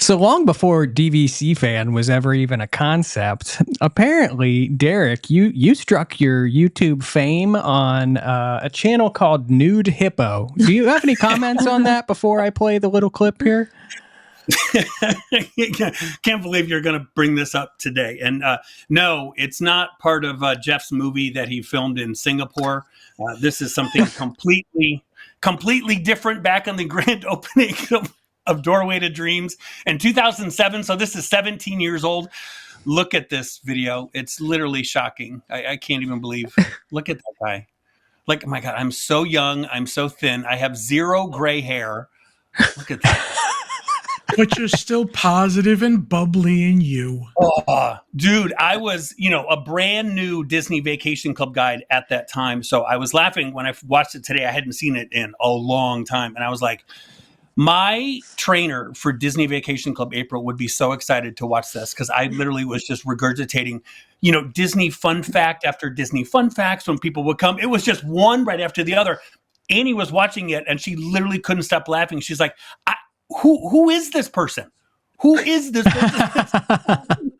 So long before DVC fan was ever even a concept, apparently, Derek, you struck your YouTube fame on a channel called Nude Hippo. Do you have any comments on that before I play the little clip here? Can't believe you're going to bring this up today. And no, it's not part of Jeff's movie that he filmed in Singapore. This is something completely different back on the grand opening of Doorway to Dreams in 2007. So this is 17 years old. Look at this video. It's literally shocking. I can't even believe. Look at that guy. Like, oh my God, I'm so young. I'm so thin. I have zero gray hair. Look at that. But you're still positive and bubbly in you. Oh, dude, I was, a brand new Disney Vacation Club guide at that time. So I was laughing when I watched it today. I hadn't seen it in a long time. And I was like, my trainer for Disney Vacation Club, April, would be so excited to watch this because I literally was just regurgitating, Disney fun fact after Disney fun facts when people would come. It was just one right after the other. Annie was watching it and she literally couldn't stop laughing. She's like, who is this person? Who is this person?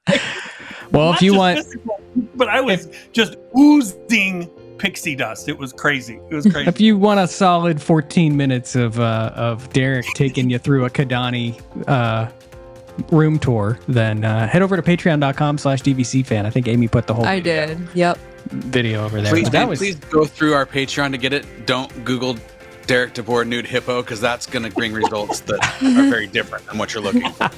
Well, if you want, physical, but I was just oozing pixie dust. It was crazy. If you want a solid 14 minutes of Derek taking you through a Kadani room tour, then head over to patreon.com/DVC fan. I think Amy put the whole video over there. Please go through our Patreon to get it. Don't Google Derek DeBoer nude hippo, because that's going to bring results that are very different than what you're looking for.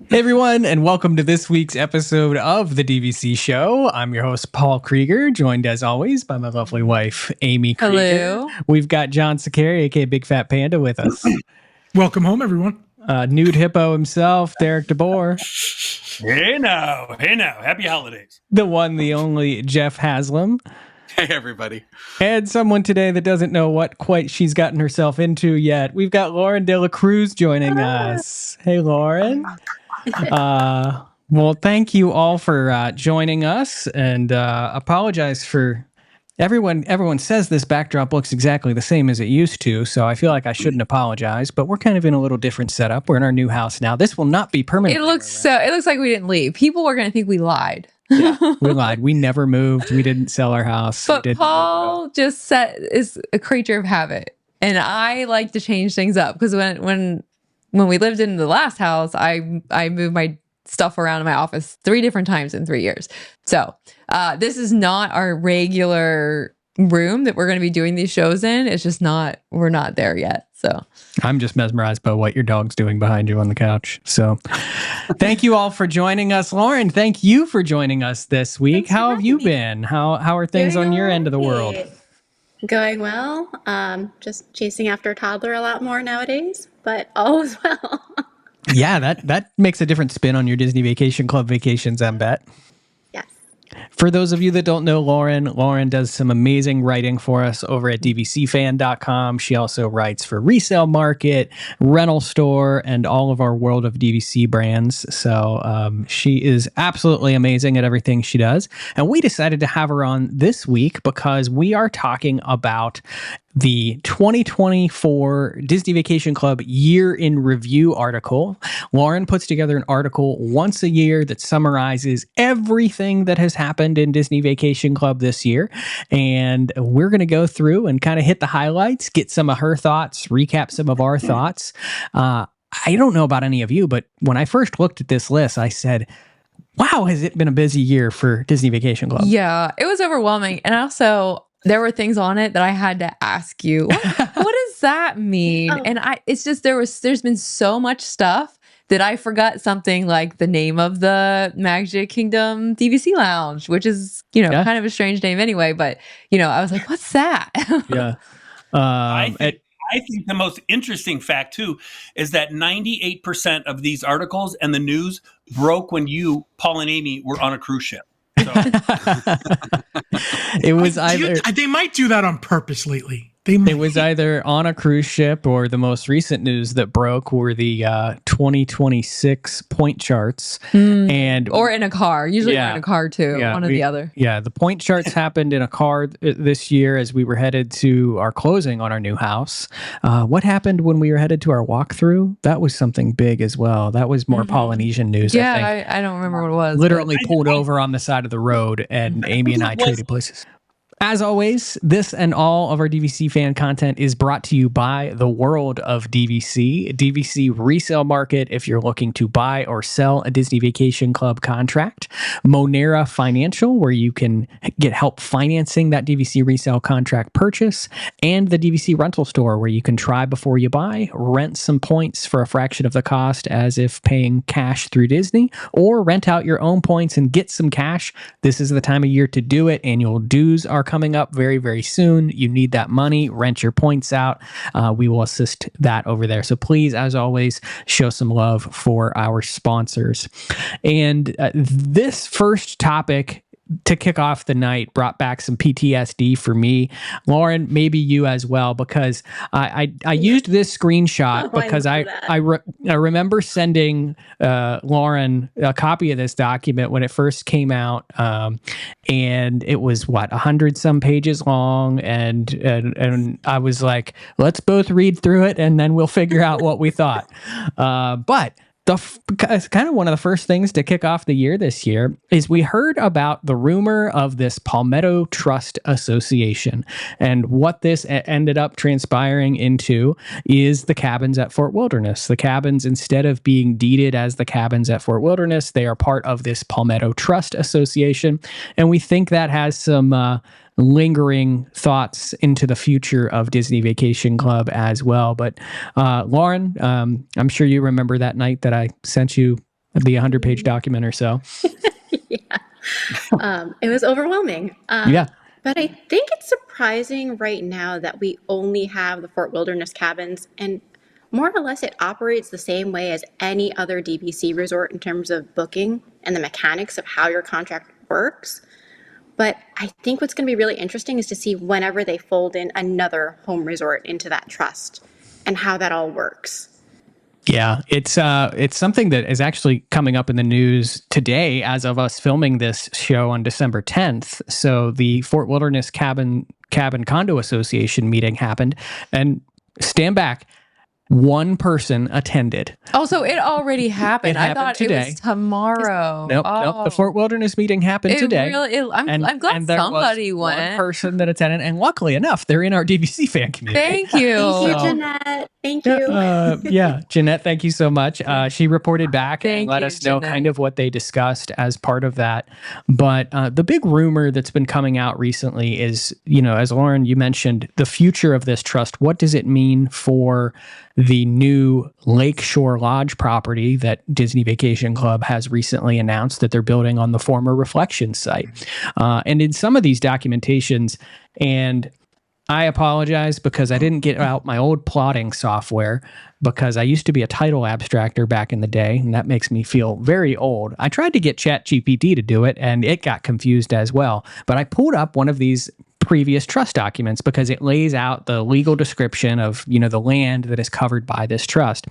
Hey everyone, and welcome to this week's episode of the DVC Show. I'm your host, Paul Krieger, joined as always by my lovely wife, Amy Krieger. Hello. We've got John Sakari, aka Big Fat Panda, with us. Welcome home, everyone. Nude Hippo himself, Derek DeBoer. Hey now. Happy holidays. The one, the only Jeff Haslam. Hey, everybody. And someone today that doesn't know what quite she's gotten herself into yet. We've got Lauren De La Cruz joining us. Hey, Lauren. Well, thank you all for joining us, and apologize for everyone says this backdrop looks exactly the same as it used to, so I feel like I shouldn't apologize, but we're kind of in a little different setup. We're in our new house now. This will not be permanent. It looks like we didn't leave. People were going to think we lied. Yeah, we lied. We never moved. We didn't sell our house. But Paul just is a creature of habit, and I like to change things up because when we lived in the last house, I moved my stuff around in my office 3 different times in 3 years. So this is not our regular room that we're going to be doing these shows in. It's just we're not there yet. So I'm just mesmerized by what your dog's doing behind you on the couch. So thank you all for joining us. Lauren, thank you for joining us this week. How have you been? How are things on your end of the world? Going well. Just chasing after a toddler a lot more nowadays, but all is well. Yeah, that makes a different spin on your Disney Vacation Club vacations, I bet. Yes. For those of you that don't know Lauren does some amazing writing for us over at dvcfan.com. She also writes for Resale Market, Rental Store, and all of our World of DVC brands. So she is absolutely amazing at everything she does. And we decided to have her on this week because we are talking about the 2024 Disney Vacation Club Year in Review article. Lauren puts together an article once a year that summarizes everything that has happened in Disney Vacation Club this year. And we're going to go through and kind of hit the highlights, get some of her thoughts, recap some of our thoughts. I don't know about any of you, but when I first looked at this list, I said, wow, has it been a busy year for Disney Vacation Club? Yeah, it was overwhelming. And also, there were things on it that I had to ask you, what does that mean? Oh. And it's just, there's been so much stuff that I forgot something like the name of the Magic Kingdom DVC Lounge, which is, kind of a strange name anyway. But, I was like, what's that? Yeah. I think the most interesting fact, too, is that 98% of these articles and the news broke when you, Paul and Amy, were on a cruise ship. So. It was either they might do that on purpose lately. It was either on a cruise ship, or the most recent news that broke were the 2026 point charts. And or in a car. Usually we're Yeah. in a car too. Yeah, One or the other. Yeah, the point charts happened in a car this year as we were headed to our closing on our new house. What happened when we were headed to our walkthrough? That was something big as well. That was more Polynesian news, I think. Yeah, I don't remember what it was. Literally pulled over on the side of the road, and Amy and I traded places. As always, this and all of our DVC fan content is brought to you by the world of DVC, DVC resale market if you're looking to buy or sell a Disney Vacation Club contract, Monera Financial, where you can get help financing that DVC resale contract purchase, and the DVC rental store, where you can try before you buy, rent some points for a fraction of the cost as if paying cash through Disney, or rent out your own points and get some cash. This is the time of year to do it. Annual dues are coming up very, very soon. You need that money. Rent your points out. We will assist that over there. So please, as always, show some love for our sponsors. And this first topic to kick off the night brought back some PTSD for me. Lauren, maybe you as well, because I used this screenshot because I remember sending Lauren a copy of this document when it first came out, and it was 100 some pages long, and I was like, let's both read through it and then we'll figure out what we thought. But it's kind of one of the first things to kick off the year this year is we heard about the rumor of this Palmetto Trust Association, and what this ended up transpiring into is the cabins at Fort Wilderness. The cabins, instead of being deeded as the cabins at Fort Wilderness, they are part of this Palmetto Trust Association, and we think that has some lingering thoughts into the future of Disney Vacation Club as well. But Lauren, I'm sure you remember that night that I sent you the 100-page document or so. Yeah. It was overwhelming. Yeah. But I think it's surprising right now that we only have the Fort Wilderness cabins, and more or less it operates the same way as any other DVC resort in terms of booking and the mechanics of how your contract works. But I think what's going to be really interesting is to see whenever they fold in another home resort into that trust and how that all works. Yeah, it's something that is actually coming up in the news today as of us filming this show on December 10th. So the Fort Wilderness Cabin Condo Association meeting happened, and stand back. One person attended. Oh, so it already happened. It happened I thought today. it was tomorrow. Nope. The Fort Wilderness meeting happened today. I'm glad there somebody was went. one person that attended, and luckily enough, they're in our DVC fan community. Thank you. Thank you, Jeanette. Thank you. Yeah, Jeanette, thank you so much. She reported back and Thank let you, us know Jeanette. kind of what they discussed as part of that. But the big rumor that's been coming out recently is, as Lauren, you mentioned, the future of this trust. What does it mean for the new Lakeshore Lodge property that Disney Vacation Club has recently announced that they're building on the former Reflection site? And in some of these documentations, and I apologize because I didn't get out my old plotting software, because I used to be a title abstractor back in the day, and that makes me feel very old. I tried to get ChatGPT to do it, and it got confused as well. But I pulled up one of these previous trust documents because it lays out the legal description of, the land that is covered by this trust.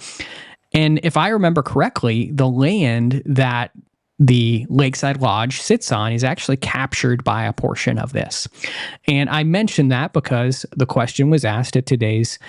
And if I remember correctly, the land that the Lakeside Lodge sits on is actually captured by a portion of this. And I mentioned that because the question was asked at today's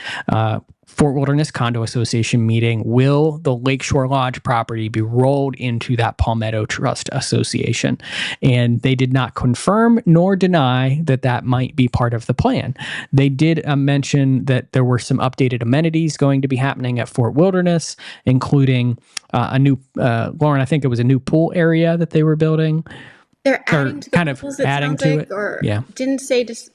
Fort Wilderness Condo Association meeting: will the Lakeshore Lodge property be rolled into that Palmetto Trust Association? And they did not confirm nor deny that that might be part of the plan. They did mention that there were some updated amenities going to be happening at Fort Wilderness, including a new, Lauren, I think it was a new pool area that they were building. They're adding to the kind of pools, it adding sounds to like, it. or Yeah. didn't say just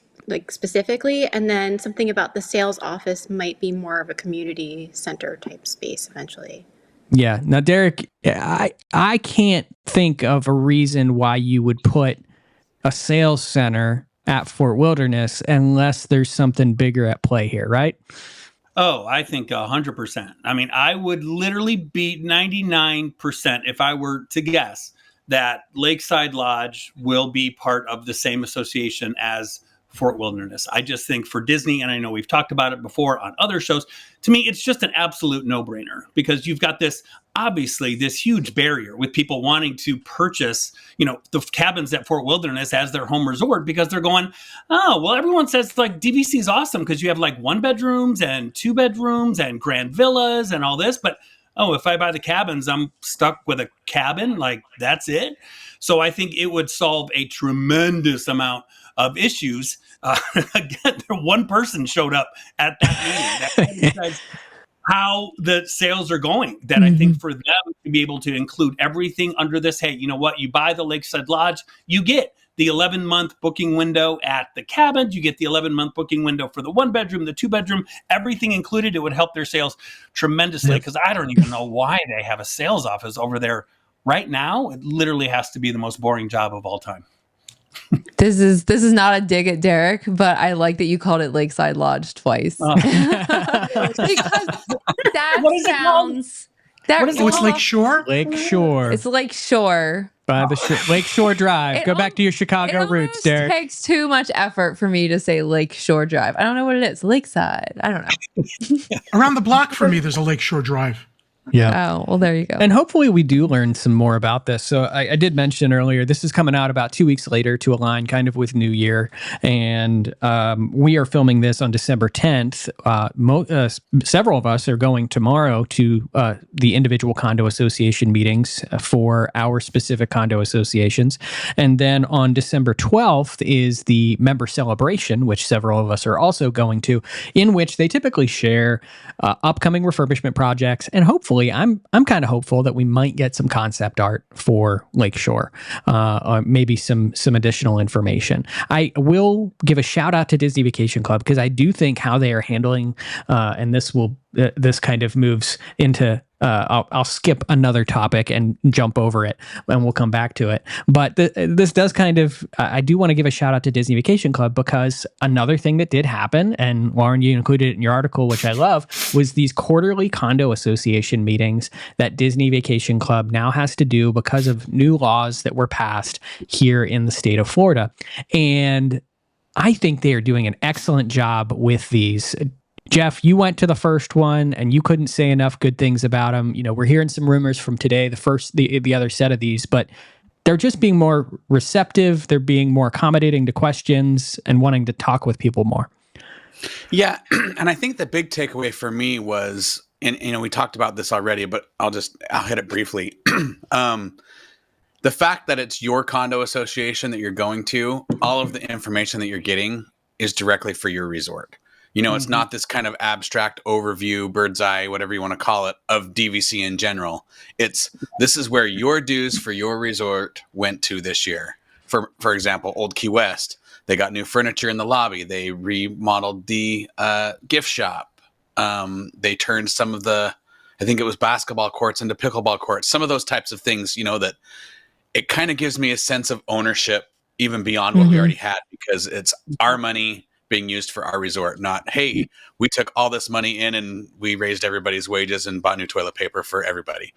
specifically, and then something about the sales office might be more of a community center type space eventually. Yeah. Now, Derek, I can't think of a reason why you would put a sales center at Fort Wilderness unless there's something bigger at play here, right? Oh, I think 100%. I mean, I would literally be 99% if I were to guess that Lakeside Lodge will be part of the same association as Fort Wilderness. I just think for Disney, and I know we've talked about it before on other shows, to me, it's just an absolute no-brainer because you've got this, obviously, this huge barrier with people wanting to purchase, the cabins at Fort Wilderness as their home resort because they're going, oh, well, everyone says like DVC is awesome because you have like 1 bedrooms and 2 bedrooms and grand villas and all this, but oh, if I buy the cabins, I'm stuck with a cabin, like that's it. So I think it would solve a tremendous amount of issues. Again, one person showed up at that meeting. That how the sales are going. That I think for them to be able to include everything under this, hey, you know what? You buy the Lakeside Lodge, you get the 11-month booking window at the cabin. You get the 11-month booking window for the 1 bedroom, the 2 bedroom, everything included. It would help their sales tremendously because I don't even know why they have a sales office over there right now. It literally has to be the most boring job of all time. This is not a dig at Derek, but I like that you called it Lakeside Lodge twice. Oh. Because that What is it sounds. What is it Oh, it's called? Lakeshore? Lakeshore. It's Lakeshore. By the Lakeshore Drive. Go back to your Chicago roots, Derek. It takes too much effort for me to say Lakeshore Drive. I don't know what it is. Lakeside. I don't know. Around the block from me, there's a Lakeshore Drive. Yeah. Oh, well, there you go. And hopefully we do learn some more about this. So I did mention earlier, this is coming out about 2 weeks later to align kind of with New Year. And we are filming this on December 10th. Several of us are going tomorrow to the individual condo association meetings for our specific condo associations. And then on December 12th is the member celebration, which several of us are also going to, in which they typically share upcoming refurbishment projects and hopefully I'm kind of hopeful that we might get some concept art for Lakeshore, or maybe some additional information. I will give a shout out to Disney Vacation Club because I do think how they are handling, and this kind of moves into. I'll skip another topic and jump over it, and we'll come back to it. But this does kind of, I do want to give a shout out to Disney Vacation Club because another thing that did happen, and Lauren, you included it in your article, which I love, was these quarterly condo association meetings that Disney Vacation Club now has to do because of new laws that were passed here in the state of Florida. And I think they are doing an excellent job with these. Jeff, you went to the first one and you couldn't say enough good things about them. We're hearing some rumors from today, the other set of these, but they're just being more receptive. They're being more accommodating to questions and wanting to talk with people more. Yeah. And I think the big takeaway for me was, and we talked about this already, but I'll hit it briefly. The fact that it's your condo association that you're going to, all of the information that you're getting is directly for your resort. It's not this kind of abstract overview, bird's eye, whatever you want to call it, of DVC in general. This is where your dues for your resort went to this year. For example, Old Key West, they got new furniture in the lobby. They remodeled the gift shop. They turned some of the, I think it was basketball courts into pickleball courts. Some of those types of things, that it kind of gives me a sense of ownership even beyond what we already had because it's our money being used for our resort, not, hey, we took all this money in and we raised everybody's wages and bought new toilet paper for everybody.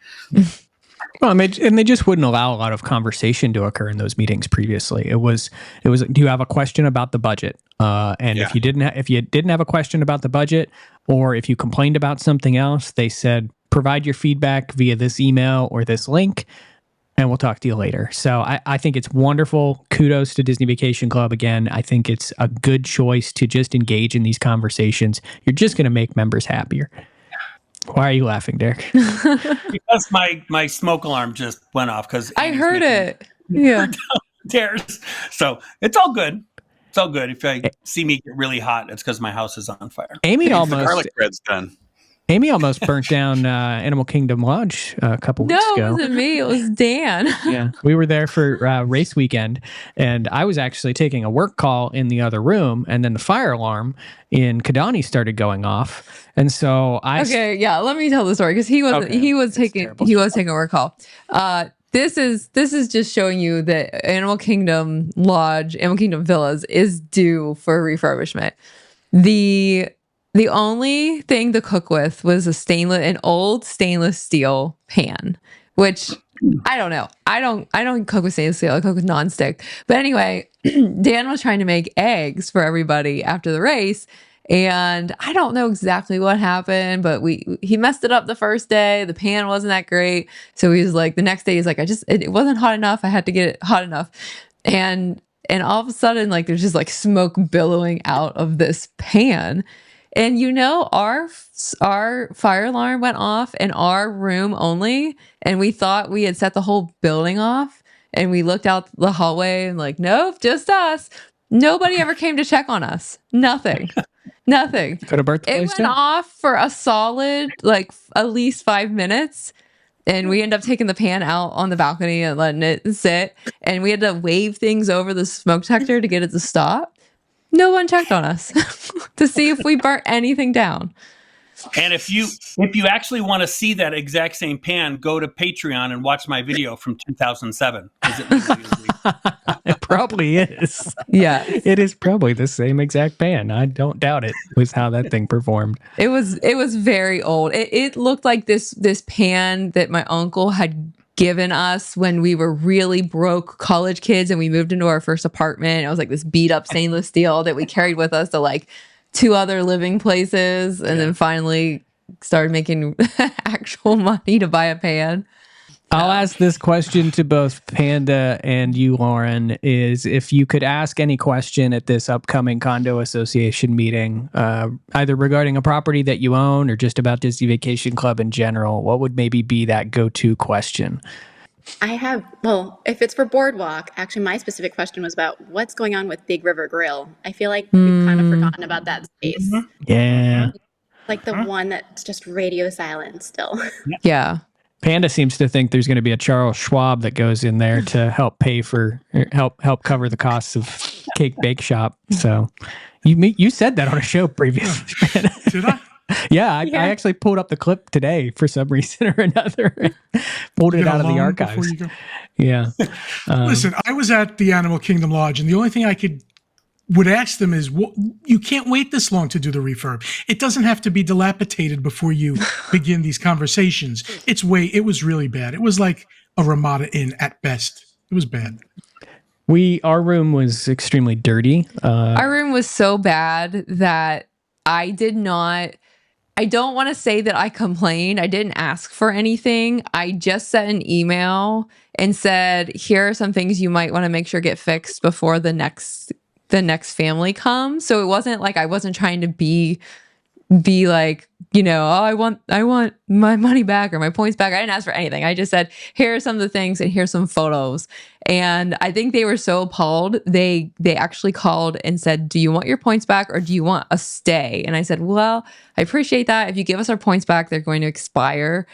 Well, and they just wouldn't allow a lot of conversation to occur in those meetings previously. It was, do you have a question about the budget? If you didn't have a question about the budget, or if you complained about something else, they said, provide your feedback via this email or this link, and we'll talk to you later. So I think it's wonderful. Kudos to Disney Vacation Club. Again, I think it's a good choice to just engage in these conversations. You're just going to make members happier. Why are you laughing, Derek? Because my smoke alarm just went off because I heard it. Yeah. Downstairs. So it's all good. It's all good. If I see me get really hot, it's because my house is on fire. Amy The garlic bread's done. almost burnt down Animal Kingdom Lodge a couple weeks ago. No, it wasn't me. It was Dan. Yeah, we were there for race weekend, and I was actually taking a work call in the other room, and then the fire alarm in Kidani started going off, and so Okay, yeah. Let me tell the story because he was taking a work call. This is just showing you that Animal Kingdom Lodge, Animal Kingdom Villas is due for refurbishment. The only thing to cook with was an old stainless steel pan, which I don't know. I don't cook with stainless steel. I cook with nonstick. But anyway, Dan was trying to make eggs for everybody after the race. And I don't know exactly what happened, but he messed it up the first day. The pan wasn't that great. So he was like, the next day he's like, it wasn't hot enough. I had to get it hot enough. And all of a sudden, like, there's just like smoke billowing out of this pan. And our fire alarm went off in our room only, and we thought we had set the whole building off. And we looked out the hallway and like, nope, just us. Nobody ever came to check on us. Nothing. Could have burnt the It place went down. off for a solid like at least 5 minutes. And we ended up taking the pan out on the balcony and letting it sit. And we had to wave things over the smoke detector to get it to stop. No one checked on us to see if we burnt anything down. And if you actually want to see that exact same pan, go to Patreon and watch my video from 2007. It probably is. Yeah. It is probably the same exact pan. I don't doubt it was how that thing performed. It was very old. It looked like this pan that my uncle had given us when we were really broke college kids and we moved into our first apartment. It was like this beat up stainless steel that we carried with us to like 2 other living places, and then finally started making actual money to buy a pan. I'll ask this question to both Panda and you, Lauren, is if you could ask any question at this upcoming condo association meeting, either regarding a property that you own or just about Disney Vacation Club in general, what would maybe be that go-to question? If it's for Boardwalk, actually my specific question was about what's going on with Big River Grill. I feel like we've kind of forgotten about that space. Yeah. Like the one that's just radio silent still. Yeah. Panda seems to think there's going to be a Charles Schwab that goes in there to help pay for help cover the costs of Cake Bake Shop. So you said that on a show previously. Did I? Yeah, I actually pulled up the clip today for some reason or another. Pulled it out of the archives. Yeah. Listen, I was at the Animal Kingdom Lodge, and the only thing I would ask them is, you can't wait this long to do the refurb. It doesn't have to be dilapidated before you begin these conversations. It was really bad. It was like a Ramada Inn at best. It was bad. Our room was extremely dirty. Our room was so bad that I don't want to say that I complained. I didn't ask for anything. I just sent an email and said, here are some things you might want to make sure get fixed before the next family comes. So it wasn't like I wasn't trying to be like, I want my money back or my points back. I didn't ask for anything. I just said, here are some of the things and here's some photos. And I think they were so appalled. They actually called and said, do you want your points back or do you want a stay? And I said, well, I appreciate that. If you give us our points back, they're going to expire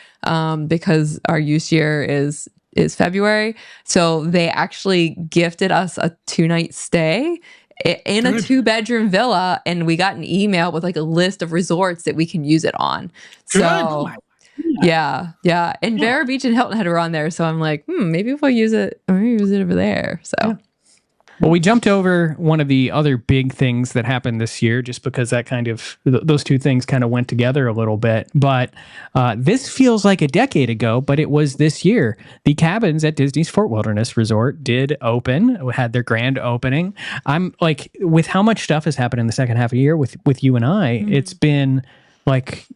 because our use year is February. So they actually gifted us a 2-night stay in a 2-bedroom villa, and we got an email with like a list of resorts that we can use it on. So yeah. And Vero Beach and Hilton Head were on there, so I'm like, maybe we'll use it. Maybe use it over there. So. Yeah. Well, we jumped over one of the other big things that happened this year just because that those two things kind of went together a little bit. But this feels like a decade ago, but it was this year. The cabins at Disney's Fort Wilderness Resort did open, had their grand opening. I'm like, with how much stuff has happened in the second half of the year with you and I, it's been like...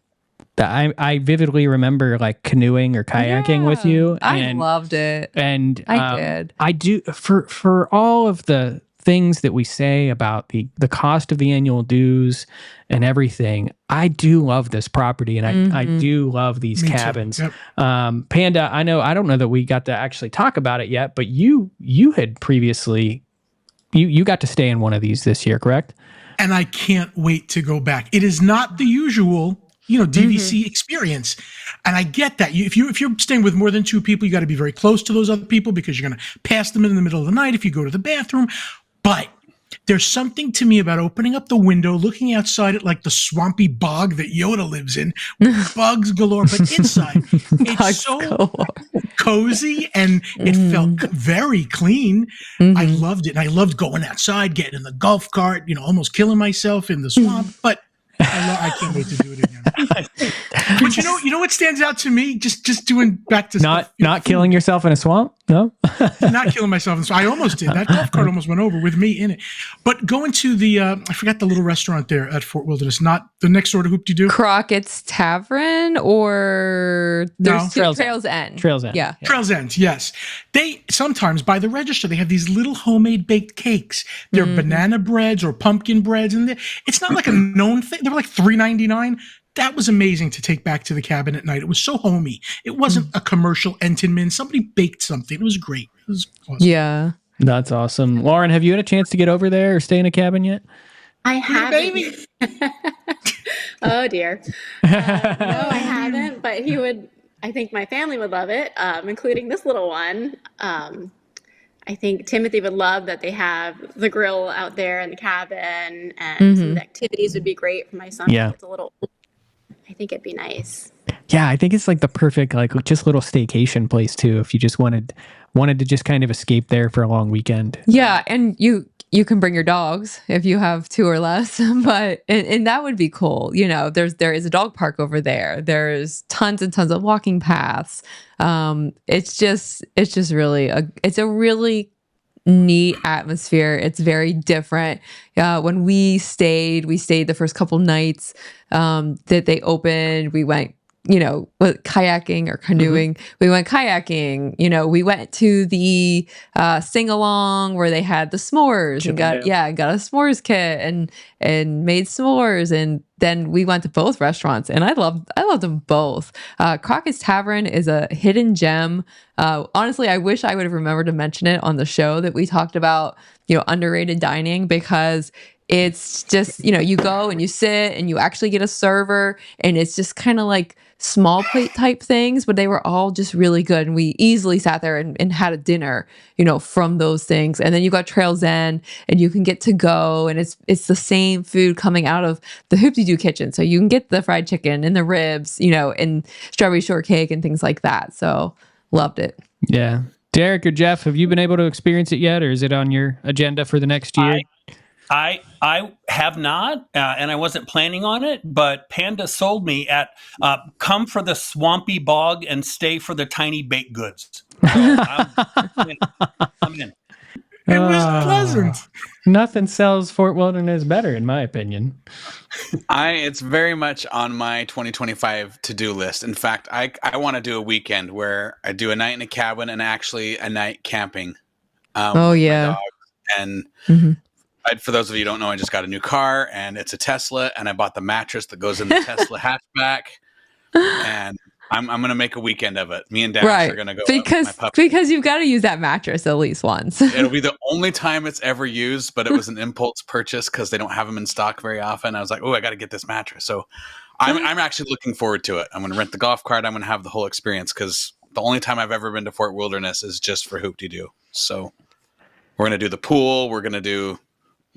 I vividly remember like canoeing or kayaking with you. I loved it. And I did. I do for all of the things that we say about the cost of the annual dues and everything. I do love this property, and I do love these cabins. Yep. Panda, I don't know that we got to actually talk about it yet, but you had previously you got to stay in one of these this year, correct? And I can't wait to go back. It is not the usual DVC experience. And I get that. If you're staying with more than 2 people, you got to be very close to those other people because you're going to pass them in the middle of the night if you go to the bathroom. But there's something to me about opening up the window, looking outside at like the swampy bog that Yoda lives in, with bugs galore, but inside it's so cozy and it felt very clean. I loved it. And I loved going outside, getting in the golf cart, almost killing myself in the swamp. But I can't wait to do it again. But you know what stands out to me? Just doing back to Not stuff, killing yourself in a swamp? No? not killing myself. So I almost did. That golf cart almost went over with me in it. But going to the I forgot the little restaurant there at Fort Wilderness, not the next door to Hoop-de-Doo. Crockett's Tavern, or there's No. Trails End. Trails End. Yeah. Trails End, yes. They sometimes by the register they have these little homemade baked cakes. They're banana breads or pumpkin breads, and it's not like a known thing. They were like $3.99. That was amazing to take back to the cabin at night. It was so homey. It wasn't a commercial Entenmann. Somebody baked something. It was great. It was awesome. Yeah. That's awesome. Lauren, have you had a chance to get over there or stay in a cabin yet? I haven't. Baby. Oh dear. No, I haven't. But he would. I think my family would love it, including this little one. I think Timothy would love that they have the grill out there in the cabin, and some of the activities would be great for my son. Yeah. It's a little. I think it'd be nice. Yeah, I think it's like the perfect, like just little staycation place too. If you just wanted to just kind of escape there for a long weekend. Yeah, and you can bring your dogs if you have 2 or less, but and that would be cool. You know, there is a dog park over there. There's tons and tons of walking paths. It's just really it's a really neat atmosphere. It's very different. When we stayed the first couple nights that they opened. We went, kayaking or canoeing. We went kayaking. We went to the sing along where they had the s'mores and got a s'mores kit and made s'mores. And then we went to both restaurants, and I loved them both. Crockett's Tavern is a hidden gem. Honestly, I wish I would have remembered to mention it on the show that we talked about, underrated dining, because it's just, you go and you sit and you actually get a server, and it's just kind of like small plate type things, but they were all just really good. And we easily sat there and had a dinner, from those things. And then you got Trails End, and you can get to go, and it's the same food coming out of the Hoop-de-Doo kitchen. So you can get the fried chicken and the ribs, and strawberry shortcake and things like that. So loved it. Yeah. Derek or Jeff, have you been able to experience it yet, or is it on your agenda for the next year? I have not, and I wasn't planning on it, but Panda sold me at come for the swampy bog and stay for the tiny baked goods. So I'm in. It was pleasant. Nothing sells Fort Wilderness better, in my opinion. It's very much on my 2025 to-do list. In fact, I want to do a weekend where I do a night in a cabin and actually a night camping. With my dogs. And for those of you who don't know, I just got a new car, and it's a Tesla, and I bought the mattress that goes in the Tesla hatchback, and I'm going to make a weekend of it. Me and Dash are going to go because you've got to use that mattress at least once. It'll be the only time it's ever used, but it was an impulse purchase because they don't have them in stock very often. I was like, oh, I got to get this mattress. So I'm actually looking forward to it. I'm going to rent the golf cart. I'm going to have the whole experience, because the only time I've ever been to Fort Wilderness is just for Hoop-de-Doo. So we're going to do the pool. We're going to do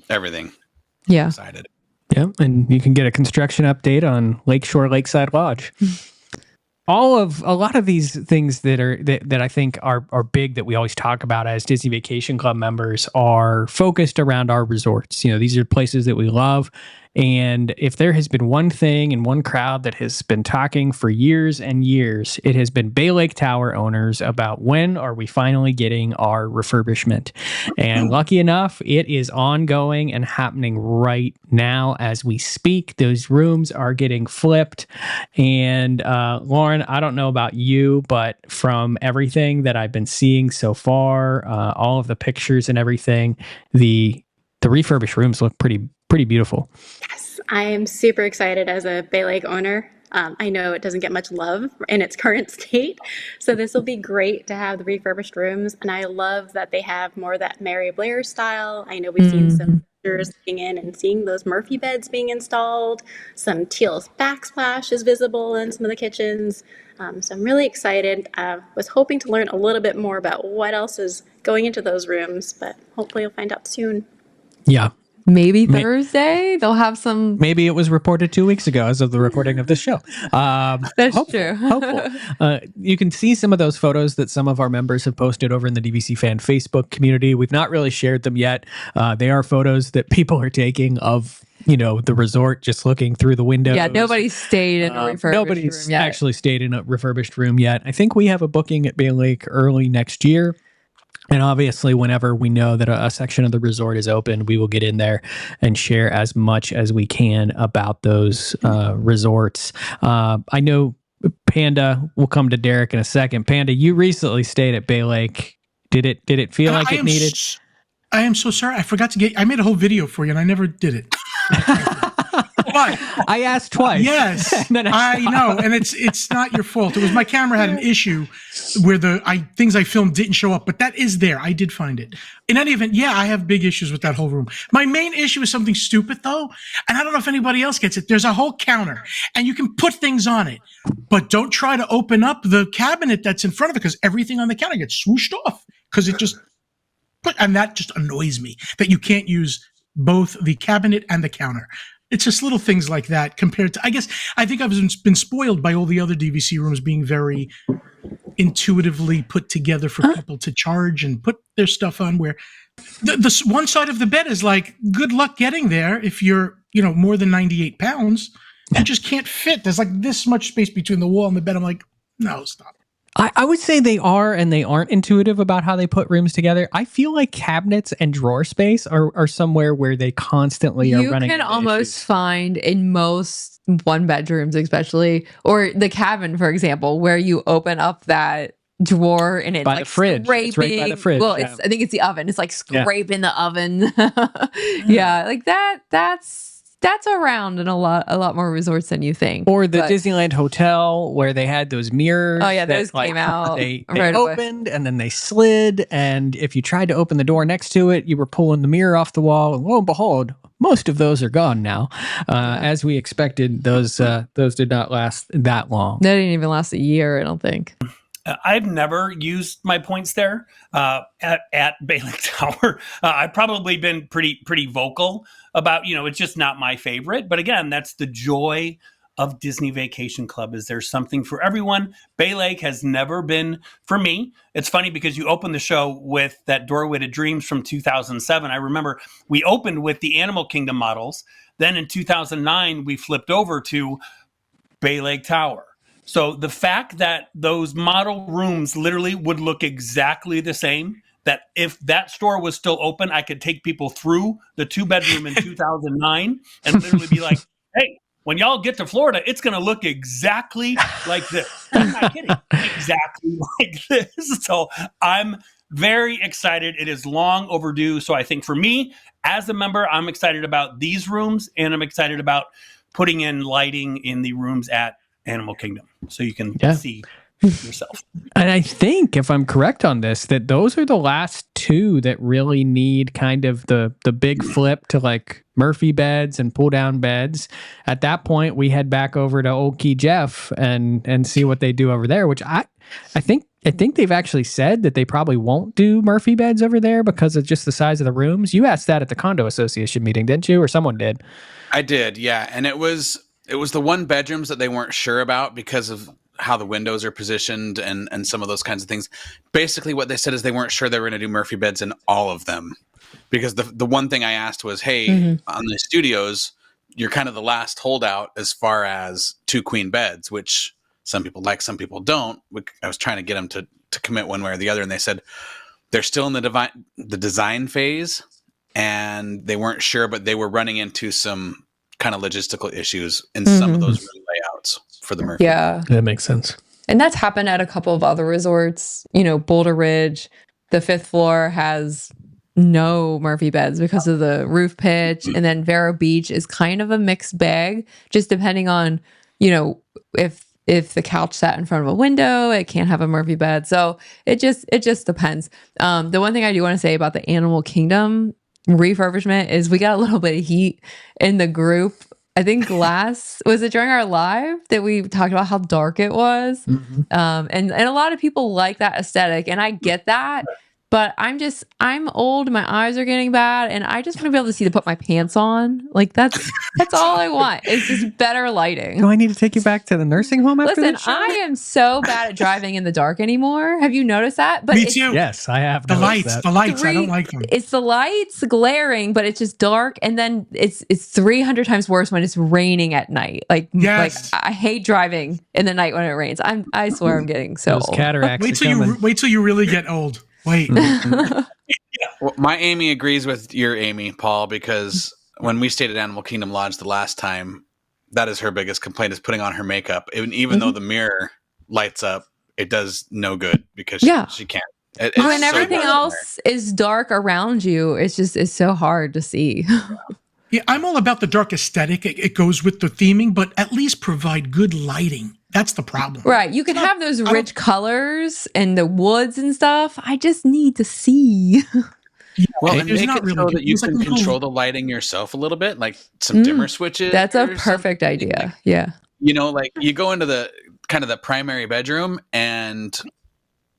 everything. Yeah. I'm excited. Yeah, and you can get a construction update on Lakeshore Lakeside Lodge. A lot of these things that I think are big that we always talk about as Disney Vacation Club members are focused around our resorts. These are places that we love. And if there has been one thing and one crowd that has been talking for years and years, it has been Bay Lake Tower owners about when are we finally getting our refurbishment. And lucky enough, it is ongoing and happening right now as we speak. Those rooms are getting flipped. And Lauren, I don't know about you, but from everything that I've been seeing so far, all of the pictures and everything, the refurbished rooms look pretty beautiful. Yes, I am super excited as a Bay Lake owner. I know it doesn't get much love in its current state, so this will be great to have the refurbished rooms. And I love that they have more of that Mary Blair style. I know we've seen some pictures looking in and seeing those Murphy beds being installed. Some teal backsplash is visible in some of the kitchens. So I'm really excited. I was hoping to learn a little bit more about what else is going into those rooms, but hopefully you'll find out soon. Yeah. Maybe Thursday they'll have some. Maybe it was reported 2 weeks ago as of the recording of this show. That's true. Hopeful. You can see some of those photos that some of our members have posted over in the DVC fan Facebook community. We've not really shared them yet. They are photos that people are taking of the resort, just looking through the windows. Yeah, nobody stayed in a refurbished Nobody's room yet. actually stayed in a refurbished room yet. I think we have a booking at Bay Lake early next year. And obviously, whenever we know that a section of the resort is open, we will get in there and share as much as we can about those resorts. I know Panda, we'll come to Derek in a second. Panda, you recently stayed at Bay Lake. Did it feel like it needed? I am so sorry. I forgot to I made a whole video for you and I never did it. But I asked twice. Yes, and then I know, and it's not your fault. It was my camera had an issue where things I filmed didn't show up, but that is there. I did find it. In any event, yeah, I have big issues with that whole room. My main issue is something stupid though, and I don't know if anybody else gets it. There's a whole counter, and you can put things on it, but don't try to open up the cabinet that's in front of it because everything on the counter gets swooshed off because it just. And that just annoys me that you can't use both the cabinet and the counter. It's just little things like that compared to, I think I've been spoiled by all the other DVC rooms being very intuitively put together for people to charge and put their stuff on, where the one side of the bed is like, good luck getting there if you're, more than 98 pounds. You just can't fit. There's like this much space between the wall and the bed. I'm like, no, stop. I would say they are and they aren't intuitive about how they put rooms together. I feel like cabinets and drawer space are somewhere where they constantly are running. You can into almost issues. find in most one bedrooms, especially, or the cabin, for example, where you open up that drawer and it's by like the fridge. scraping. It's right by the fridge. Well, yeah. I think it's the oven. It's like scraping the oven. Yeah, like that's around in a lot more resorts than you think. Or the Disneyland Hotel where they had those mirrors. Oh yeah, those came out. They right opened and then they slid, and if you tried to open the door next to it, you were pulling the mirror off the wall. And lo and behold, most of those are gone now. As we expected, those did not last that long. They didn't even last a year, I don't think. I've never used my points there at Bay Lake Tower. I've probably been pretty vocal about, it's just not my favorite. But again, that's the joy of Disney Vacation Club, is there's something for everyone. Bay Lake has never been for me. It's funny because you opened the show with that Doorway to Dreams from 2007. I remember we opened with the Animal Kingdom models. Then in 2009, we flipped over to Bay Lake Tower. So the fact that those model rooms literally would look exactly the same, that if that store was still open, I could take people through the 2-bedroom in 2009 and literally be like, hey, when y'all get to Florida, it's going to look exactly like this. I'm not kidding. Exactly like this. So I'm very excited. It is long overdue. So I think for me, as a member, I'm excited about these rooms, and I'm excited about putting in lighting in the rooms at Animal Kingdom, so you can see yourself. And I think, if I'm correct on this, that those are the last two that really need kind of the big flip to like Murphy beds and pull down beds. At that point, we head back over to Old Key Jeff and see what they do over there, which I think they've actually said that they probably won't do Murphy beds over there because of just the size of the rooms. You asked that at the Condo Association meeting, didn't you? Or someone did. I did, yeah. And it was the 1-bedrooms that they weren't sure about because of how the windows are positioned and some of those kinds of things. Basically, what they said is they weren't sure they were going to do Murphy beds in all of them. Because the one thing I asked was, hey, on the studios, you're kind of the last holdout as far as 2 queen beds, which some people like, some people don't. I was trying to get them to commit one way or the other, and they said they're still in the design phase, and they weren't sure, but they were running into some kind of logistical issues in some of those room layouts for the Murphy. Yeah, that makes sense. And that's happened at a couple of other resorts. Boulder Ridge, the 5th floor has no Murphy beds because of the roof pitch, and then Vero Beach is kind of a mixed bag, just depending on if the couch sat in front of a window, it can't have a Murphy bed. So it just depends. The one thing I do want to say about the Animal Kingdom refurbishment is we got a little bit of heat in the group. I think was it during our live that we talked about how dark it was? And a lot of people like that aesthetic, and I get that. But I'm old, my eyes are getting bad, and I just want to be able to see to put my pants on. Like that's all I want. It's just better lighting. Do I need to take you back to the nursing home after Listen, this show? I am so bad at driving in the dark anymore. Have you noticed that? But Me it's too. Yes, I have. The noticed lights. that. The lights. I don't like them. It's the lights glaring, but it's just dark, and then it's 300 times worse when it's raining at night. Like Yes. I hate driving in the night when it rains. I swear I'm getting so Those old. cataracts Wait are till coming. you really get old. Wait. Well, my Amy agrees with your Amy, Paul, because when we stayed at Animal Kingdom Lodge the last time, that is her biggest complaint is putting on her makeup. Even though the mirror lights up, it does no good because she can't. It's When so everything dark in else is dark around you, it's so hard to see. Yeah, I'm all about the dark aesthetic. It goes with the theming, but at least provide good lighting. That's the problem. Right. You can have those rich colors and the woods and stuff. I just need to see. Yeah, Well, and there's make not it really. so that you It's like can a little- control the lighting yourself a little bit, like some dimmer switches. That's a or perfect something. idea. Like, Yeah. you know, like you go into the kind of the primary bedroom and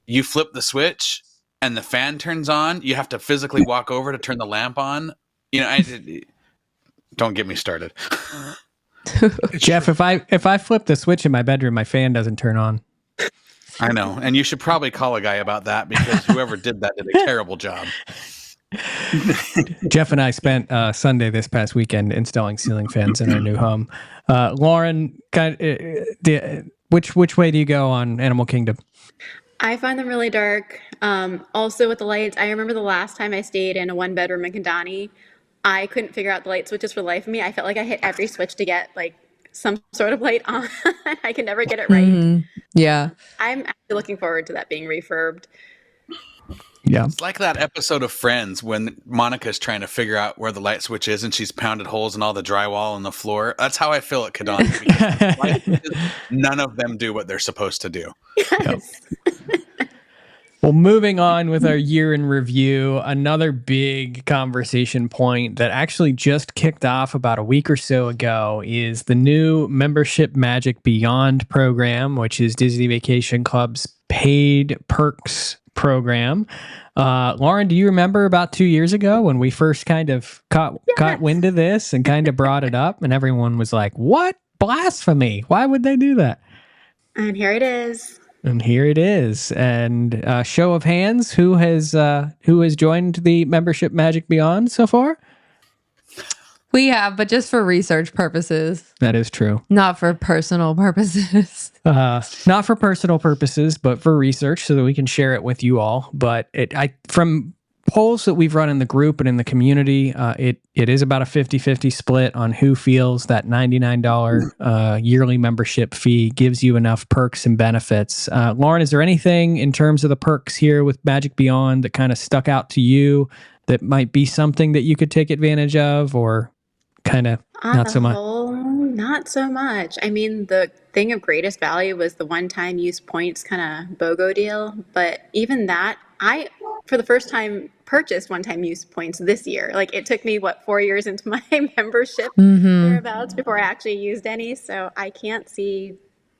you flip the switch and the fan turns on. You have to physically walk over to turn the lamp on. You know, don't get me started. it's Jeff, true. if I flip the switch in my bedroom, my fan doesn't turn on. I know, and you should probably call a guy about that because whoever did that did a terrible job. Jeff and I spent Sunday this past weekend installing ceiling fans in our new home. Lauren, which way do you go on Animal Kingdom? I find them really dark. Also with the lights, I remember the last time I stayed in a one bedroom in Kandani, I couldn't figure out the light switches for the life of me. I felt like I hit every switch to get like some sort of light on. I can never get it right. Mhm. Yeah. I'm actually looking forward to that being refurbed. Yeah. It's like that episode of Friends when Monica's trying to figure out where the light switch is and she's pounded holes in all the drywall on the floor. That's how I feel at Kandani. because light switches, none of them do what they're supposed to do. Yes. Well, moving on with our year in review, another big conversation point that actually just kicked off about a week or so ago is the new Membership Magic Beyond program, which is Disney Vacation Club's paid perks program. Lauren, do you remember about 2 years ago when we first kind of caught wind of this and kind of brought it up and everyone was like, what? Blasphemy. Why would they do that? And here it is. And here it is. And show of hands, who has joined the Membership Magic Beyond so far? We have, but just for research purposes, That is true. not for personal purposes. Not for personal purposes, but for research so that we can share it with you all. But from polls that we've run in the group and in the community, it is about a 50-50 split on who feels that $99 yearly membership fee gives you enough perks and benefits. Lauren, is there anything in terms of the perks here with Magic Beyond that kind of stuck out to you that might be something that you could take advantage of, or kind of not so much? Not so much. I mean, the thing of greatest value was the one-time use points kind of BOGO deal. But even that, I, for the first time, purchased one-time use points this year. Like it took me, 4 years into my membership thereabouts before I actually used any. So I can't see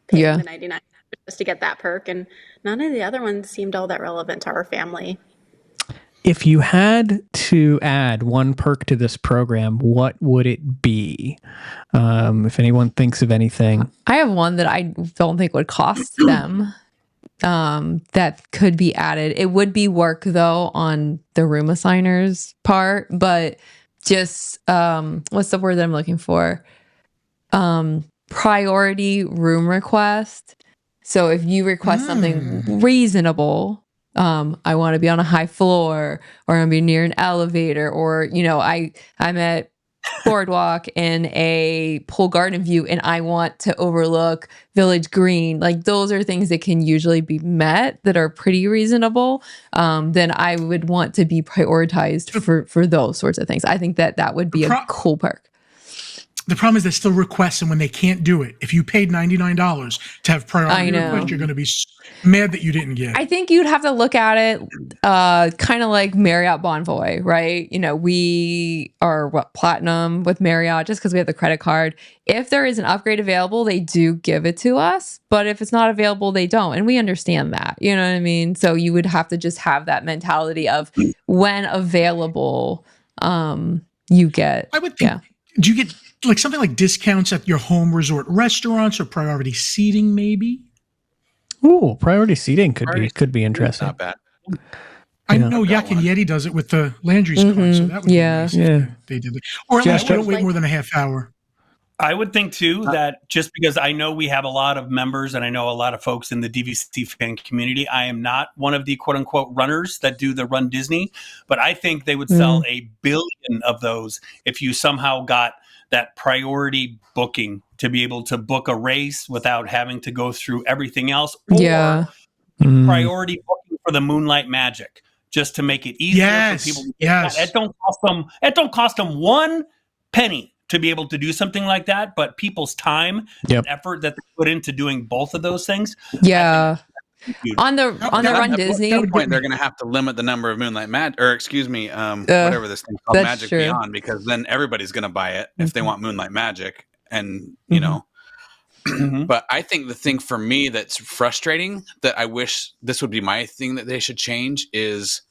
paying the $99 just to get that perk. And none of the other ones seemed all that relevant to our family. If you had to add one perk to this program, what would it be? If anyone thinks of anything. I have one that I don't think would cost them that could be added. It would be work though on the room assigners part, but just what's the word that I'm looking for? Priority room request. So if you request something reasonable, I want to be on a high floor, or I'm be near an elevator, or I'm at Boardwalk in a pool garden view and I want to overlook Village Green. Like those are things that can usually be met that are pretty reasonable. Then I would want to be prioritized for those sorts of things. I think that would be a cool perk. the problem is there's still requests, and when they can't do it, if you paid $99 to have priority request, you're going to be mad that you didn't get it. I think you'd have to look at it kind of like Marriott Bonvoy, right? We are platinum with Marriott just because we have the credit card. If there is an upgrade available, they do give it to us. But if it's not available, they don't. And we understand that. You know what I mean? So you would have to just have that mentality of when available, you get. I would think, do you get like something like discounts at your home resort restaurants or priority seating maybe? Ooh, priority seating could be interesting. Not bad. I know Yak and Yeti does it with the Landry's card, so that would be nice if they did it. Or at least don't wait more than a half hour. I would think too that just because I know we have a lot of members and I know a lot of folks in the DVC fan community, I am not one of the quote unquote runners that do the Run Disney, but I think they would sell 1 billion of those if you somehow got that priority booking to be able to book a race without having to go through everything else. Or priority booking for the Moonlight Magic, just to make it easier for people. It don't cost them 1 penny to be able to do something like that, but people's time and effort that they put into doing both of those things. Yeah. On the Run Disney, at that point, they're going to have to limit the number of Moonlight Magic, or excuse me, whatever this thing called, Magic Beyond, because then everybody's going to buy it if they want Moonlight Magic, and you know. But I think the thing for me that's frustrating, that I wish this would be my thing that they should change, is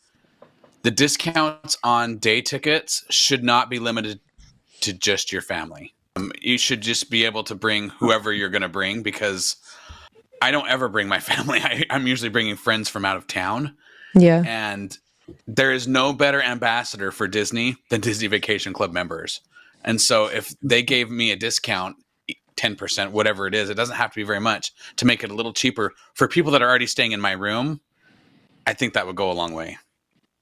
the discounts on day tickets should not be limited to just your family. You should just be able to bring whoever you're going to bring, because I don't ever bring my family. I'm usually bringing friends from out of town. Yeah. And there is no better ambassador for Disney than Disney Vacation Club members. And so if they gave me a discount, 10%, whatever it is, it doesn't have to be very much, to make it a little cheaper for people that are already staying in my room, I think that would go a long way.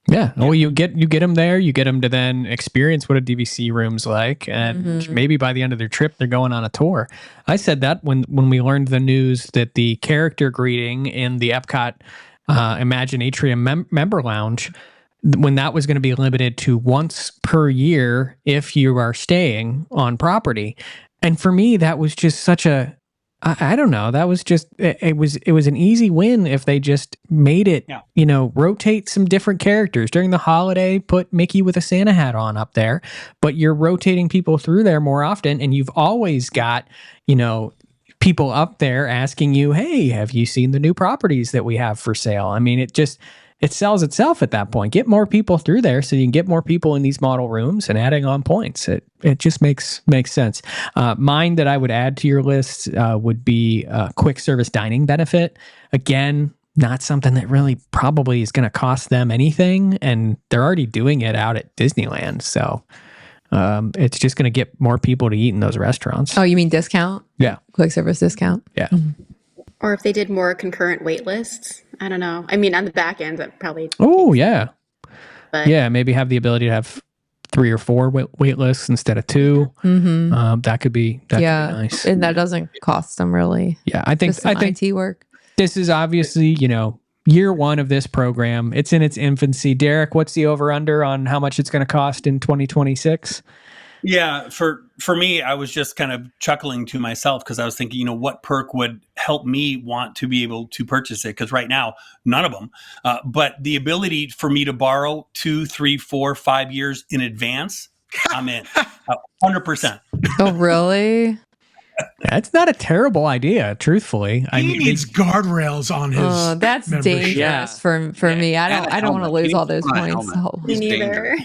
Yeah. Well, you get them there. You get them to then experience what a DVC room's like, and maybe by the end of their trip, they're going on a tour. I said that when we learned the news that the character greeting in the Epcot Imagine Atrium member lounge, when that was going to be limited to once per year if you are staying on property. And for me, that was just such a, I don't know. That was just, it was an easy win if they just made it, rotate some different characters during the holiday, put Mickey with a Santa hat on up there, but you're rotating people through there more often. And you've always got, people up there asking you, hey, have you seen the new properties that we have for sale? I mean, it sells itself at that point. Get more people through there so you can get more people in these model rooms and adding on points. It just makes sense. Mine that I would add to your list would be a quick service dining benefit. Again, not something that really probably is going to cost them anything, and they're already doing it out at Disneyland. So it's just going to get more people to eat in those restaurants. Oh, you mean discount? Yeah. Quick service discount? Yeah. Or if they did more concurrent wait lists. I don't know. I mean, on the back end, that probably. Oh, yeah. But yeah, maybe have the ability to have 3 or 4 wait lists instead of 2. That could be nice. And that doesn't cost them really. Yeah, I think IT work. This is obviously, year 1 of this program. It's in its infancy. Derek, what's the over-under on how much it's going to cost in 2026? Yeah, for me, I was just kind of chuckling to myself because I was thinking, what perk would help me want to be able to purchase it? Because right now, none of them. But the ability for me to borrow 2, 3, 4, 5 years in advance, I'm in 100%. Oh, really? That's not a terrible idea, truthfully. He needs guardrails on his. Oh, that's membership. dangerous for me. I don't want to lose all those points. me neither.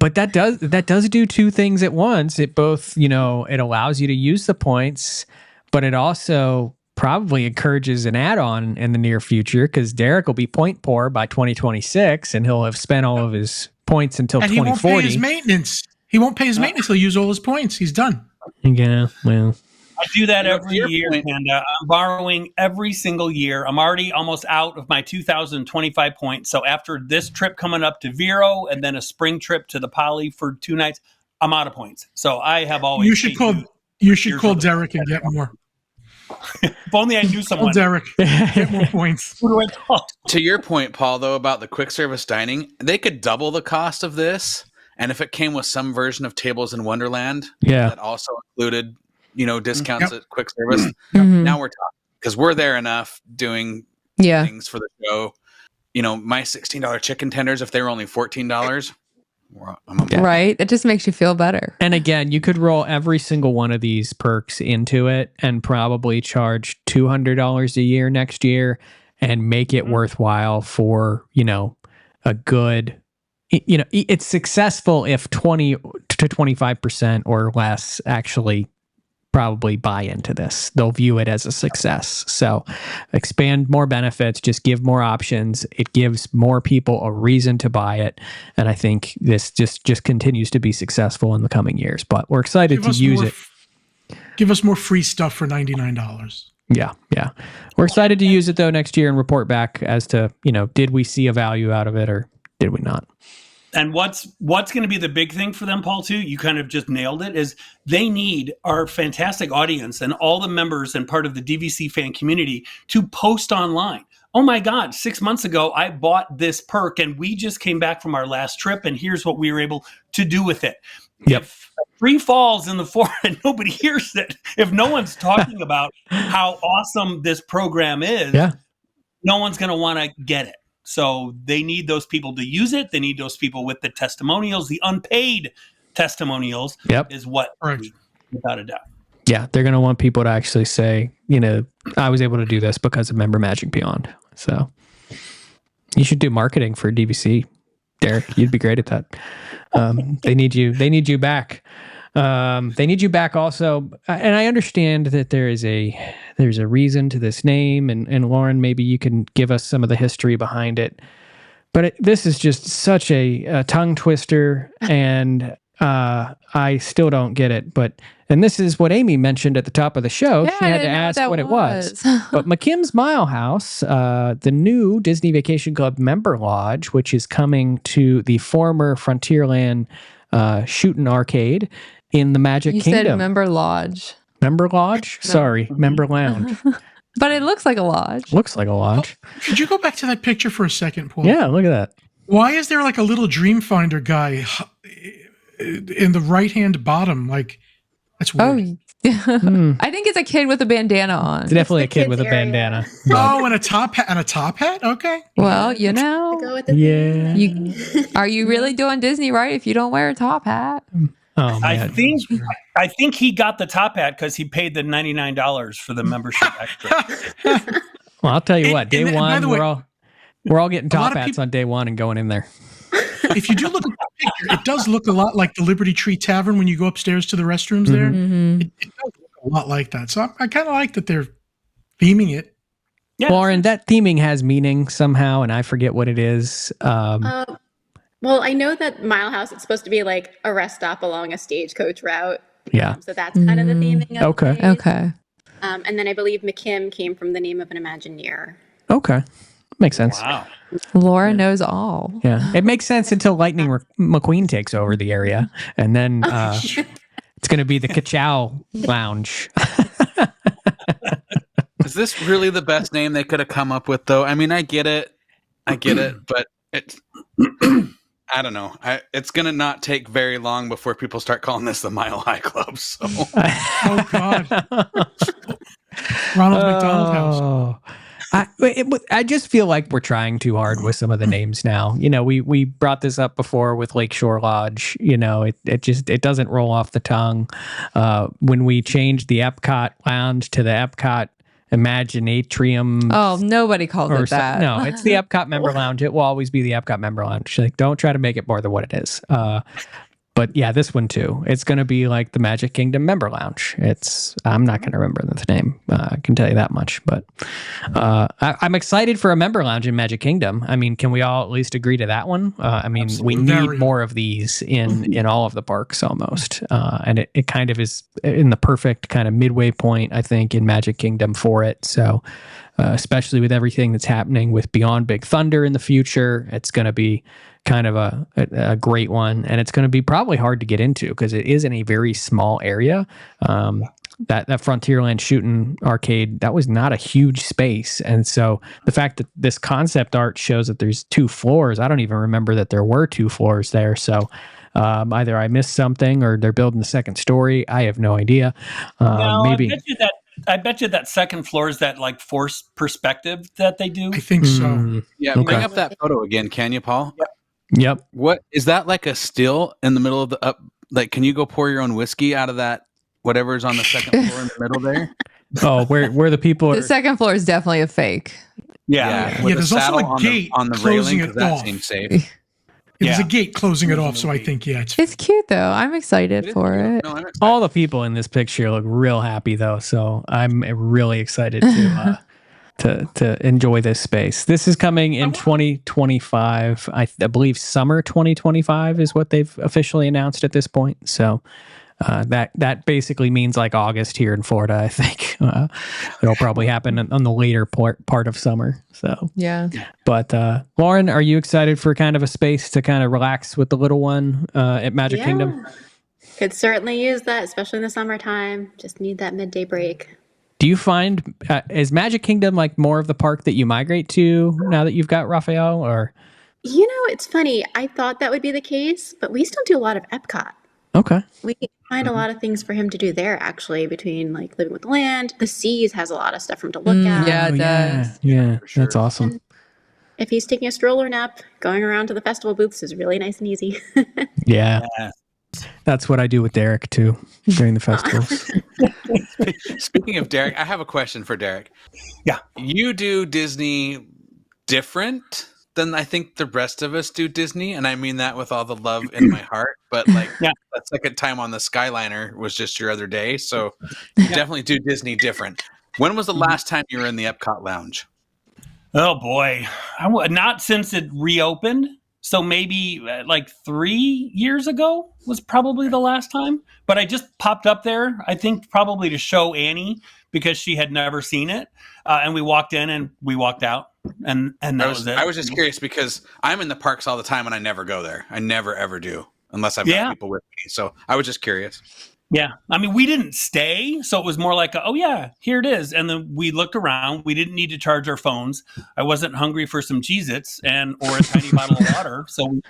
But that does do 2 things at once. It both, it allows you to use the points, but it also probably encourages an add-on in the near future, because Derek will be point poor by 2026, and he'll have spent all of his points until 2040. He won't pay his maintenance. He won't pay his maintenance. He'll use all his points. He's done. Yeah, well. I do that every year, and I'm borrowing every single year. I'm already almost out of my 2025 points. So after this trip coming up to Vero and then a spring trip to the Poly for 2 nights, I'm out of points. So I have always. You should call Derek and get more. If only I knew someone. Call Derek. Get more points. Who do I call? To your point, Paul, though, about the quick service dining, they could double the cost of this And if it came with some version of Tables in Wonderland that also included, discounts at quick service, now we're talking, because we're there enough doing things for the show. My $16 chicken tenders, if they were only $14, I'm on board. Right. It just makes you feel better. And again, you could roll every single one of these perks into it and probably charge $200 a year next year and make it worthwhile for, a good, it's successful if 20 to 25% or less actually probably buy into this. They'll view it as a success. So expand more benefits, just give more options. It gives more people a reason to buy it. And I think this just continues to be successful in the coming years. But we're excited to use it. Give us more free stuff for $99. Yeah. We're excited to use it though next year and report back as to, did we see a value out of it or did we not? And what's going to be the big thing for them, Paul, too, you kind of just nailed it, is they need our fantastic audience and all the members and part of the DVC fan community to post online. Oh my God, 6 months ago, I bought this perk and we just came back from our last trip and here's what we were able to do with it. Yep. If a tree falls in the forest and nobody hears it, if no one's talking about how awesome this program is, no one's going to want to get it. So they need those people to use it. They need those people with the testimonials, the unpaid testimonials is what, without a doubt. Yeah, they're going to want people to actually say, I was able to do this because of Member Magic Beyond. So you should do marketing for DVC, Derek. You'd be great at that. They need you. They need you back. They need you back also. And I understand that there's a reason to this name. And Lauren, maybe you can give us some of the history behind it. But this is just such a tongue twister. And I still don't get it. And this is what Amy mentioned at the top of the show. Yeah, she had to ask what it was. But McKim's Mile House, the new Disney Vacation Club member lodge, which is coming to the former Frontierland shooting arcade in the Magic Kingdom. You said member lodge. Member lodge? No. Sorry, member lounge. But it looks like a lodge. Looks like a lodge. Could you go back to that picture for a second, Paul? Yeah, look at that. Why is there like a little Dreamfinder guy in the right-hand bottom? Like, that's weird. I think it's a kid with a bandana on. It's definitely a kid with a bandana. Oh, and a top hat. Okay. Well, Go with the yeah. Are you really doing Disney right if you don't wear a top hat? Oh, man. I think he got the top hat because he paid the $99 for the membership extra. Well, I'll tell you what. Day one, way, we're all getting top hats on day one and going in there. If you do look at the picture, it does look a lot like the Liberty Tree Tavern when you go upstairs to the restrooms there. Mm-hmm. It does look a lot like that. So I kind of like that they're theming it. Yeah. Lauren, that theming has meaning somehow, and I forget what it is. Well, I know that Mile House, it's supposed to be like a rest stop along a stagecoach route. Yeah. So that's kind of the theming of the place. Okay. And then I believe McKim came from the name of an Imagineer. Okay. Makes sense. Wow. Laura knows all. Yeah. It makes sense until Lightning McQueen takes over the area. And then it's going to be the Ka-Chow Lounge. Is this really the best name they could have come up with, though? I mean, I get it, but it's... I don't know. It's going to not take very long before people start calling this the Mile High Club. So. Oh, God. Ronald McDonald House. I just feel like we're trying too hard with some of the names now. We brought this up before with Lakeshore Lodge. It doesn't roll off the tongue. When we changed the Epcot Lounge to the Epcot Imaginatrium. Oh, nobody calls it that. No, it's the Epcot Member Lounge. It will always be the Epcot Member Lounge. Like, don't try to make it more than what it is. But yeah, this one too. It's going to be like the Magic Kingdom Member Lounge. I'm not going to remember the name. I can tell you that much. But I'm excited for a Member Lounge in Magic Kingdom. I mean, can we all at least agree to that one? We need more of these in all of the parks almost. And it kind of is in the perfect kind of midway point, I think, in Magic Kingdom for it. So especially with everything that's happening with Beyond Big Thunder in the future, it's going to be kind of a great one, and it's going to be probably hard to get into because it is in a very small area. That Frontierland shooting arcade, that was not a huge space, and so the fact that this concept art shows that there's 2 floors, I don't even remember that there were 2 floors there. So Either I missed something or they're building the second story. I have no idea. No, Maybe. I bet you that second floor is that like forced perspective that they do. I think so. Yeah, Okay. bring up that photo again, can you, Paul? Yep. What is that, like a still in the middle of the up? Like, can you go pour your own whiskey out of that? Whatever's on the second floor in the middle there. Oh, where the people The are. second floor is definitely a fake. Yeah. with there's a also saddle a gate on the closing railing, it 'cause that off. seems safe. There's Yeah. a gate closing it There's a off, so I little think it's It's cute though. I'm excited for it. No, I'm excited. All the people in this picture look real happy though, so I'm really excited to enjoy this space. This is coming in 2025. I believe summer 2025 is what they've officially announced at this point. So that basically means like August here in Florida. I think it'll probably happen on the later part of summer. So Yeah. but Lauren, are you excited for kind of a space to kind of relax with the little one at Magic Kingdom? Could certainly use that, especially in the summertime. Just need that midday break. Do you find is Magic Kingdom like more of the park that you migrate to now that you've got Raphael, or? You know, it's funny. I thought that would be the case, but we still do a lot of Epcot. Okay. We find a lot of things for him to do there, actually, between like Living with the Land. The Seas has a lot of stuff for him to look at. Yeah, it does. Yeah, for sure. that's awesome. If he's taking a stroller nap, going around to the festival booths is really nice and easy. Yeah, Yeah. that's what I do with Derek too during the festivals. Speaking of Derek, I have a question for Derek. Yeah. You do Disney different than I think the rest of us do Disney, and I mean that with all the love in my heart. But like, Yeah. that second time on the Skyliner was just your other day, so you definitely do Disney different. When was the last time you were in the Epcot Lounge? Oh boy, not since it reopened. So maybe like 3 years ago was probably the last time. But I just popped up there, I think probably to show Annie because she had never seen it. And we walked in and we walked out. And that was it. I was just curious because I'm in the parks all the time and I never go there. I never ever do unless I've got people with me. So I was just curious. Yeah. I mean, we didn't stay. So it was more like, oh, yeah, here it is. And then we looked around. We didn't need to charge our phones. I wasn't hungry for some Cheez-Its or a tiny bottle of water. So we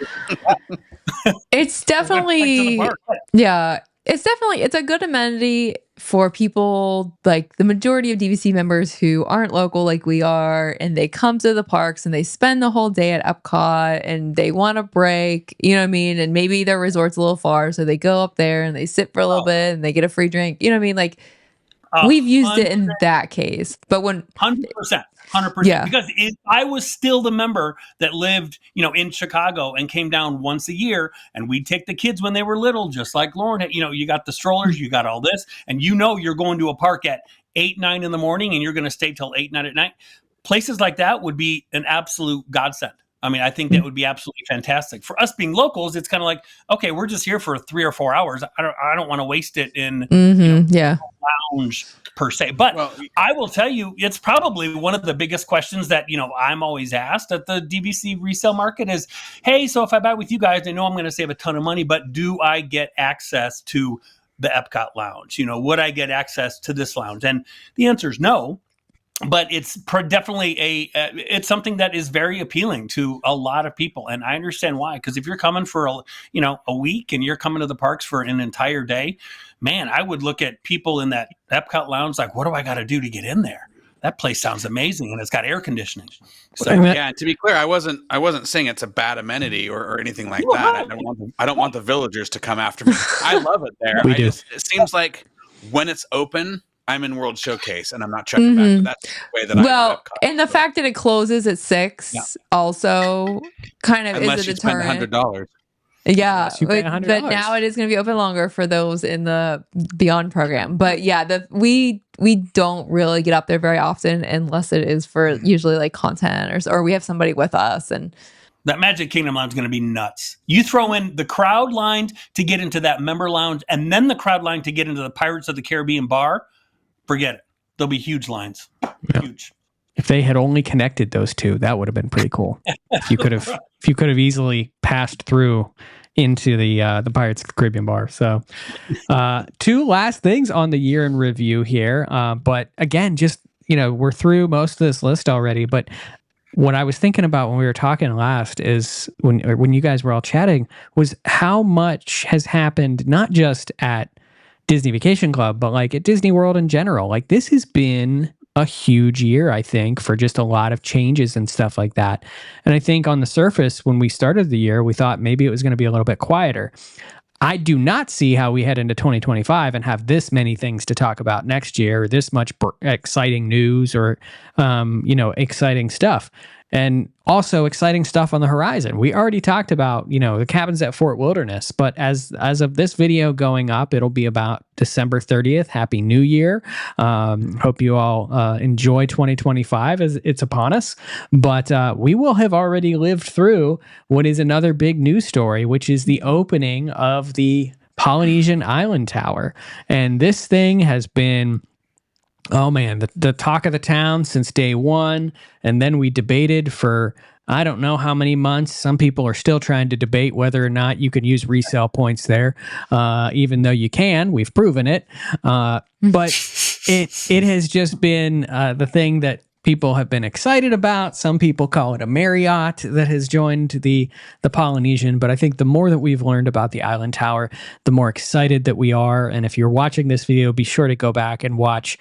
It's went back to the definitely, park. yeah, it's a good amenity for people like the majority of DVC members who aren't local like we are, and they come to the parks and they spend the whole day at Epcot and they want a break, you know what I mean? And maybe their resort's a little far, so they go up there and they sit for a little bit and they get a free drink, you know what I mean? Like we've used it in that case, but when 100%. Yeah. Because I was still the member that lived, in Chicago and came down once a year, and we'd take the kids when they were little, just like Lauren had. You got the strollers, you got all this, and you're going to a park at 8, 9 in the morning, and you're going to stay till 8, 9 at night. Places like that would be an absolute godsend. I mean, I think that would be absolutely fantastic. For us being locals, it's kind of like, okay, we're just here for 3 or 4 hours. I don't want to waste it in yeah. lounge per se. But Well, I will tell you, it's probably one of the biggest questions that, I'm always asked at the DVC resale market is, hey, so if I buy with you guys, I know I'm going to save a ton of money, but do I get access to the Epcot lounge? Would I get access to this lounge? And the answer is no. But it's definitely it's something that is very appealing to a lot of people, and I understand why. Because if you're coming for a week and you're coming to the parks for an entire day, man, I would look at people in that Epcot lounge like, what do I got to do to get in there? That place sounds amazing, and it's got air conditioning. So yeah, to be clear, I wasn't saying it's a bad amenity or anything like that. I don't want the villagers to come after me. I love it there. We do. It seems like when it's open, I'm in World Showcase and I'm not checking back. That's the way that I do Epcot. And the fact that it closes at 6 also kind of Unless is a you spend deterrent. $100. Yeah, Unless you pay $100. but now it is going to be open longer for those in the Beyond program. But yeah, we don't really get up there very often unless it is for usually like content or we have somebody with us. And that Magic Kingdom lounge is going to be nuts. You throw in the crowd lined to get into that member lounge, and then the crowd line to get into the Pirates of the Caribbean bar. Forget it. There'll be huge lines. Yeah. Huge. If they had only connected those two, that would have been pretty cool. If you could have easily passed through into the Pirates of the Caribbean bar. So, 2 last things on the year in review here. But again, just we're through most of this list already. But what I was thinking about when we were talking last is when you guys were all chatting was how much has happened, not just at Disney Vacation Club, but like at Disney World in general. Like this has been a huge year, I think, for just a lot of changes and stuff like that. And I think on the surface, when we started the year, we thought maybe it was going to be a little bit quieter. I do not see how we head into 2025 and have this many things to talk about next year, or this much exciting news, or exciting stuff. And also exciting stuff on the horizon. We already talked about, the cabins at Fort Wilderness, but as of this video going up, it'll be about December 30th. Happy New Year. Hope you all enjoy 2025 as it's upon us. But we will have already lived through what is another big news story, which is the opening of the Polynesian Island Tower. And this thing has been... oh man, the talk of the town since day one. And then we debated for I don't know how many months. Some people are still trying to debate whether or not you can use resale points there, even though you can. We've proven it. But it has just been the thing that people have been excited about. Some people call it a Marriott that has joined the Polynesian. But I think the more that we've learned about the Island Tower, the more excited that we are. And if you're watching this video, be sure to go back and watch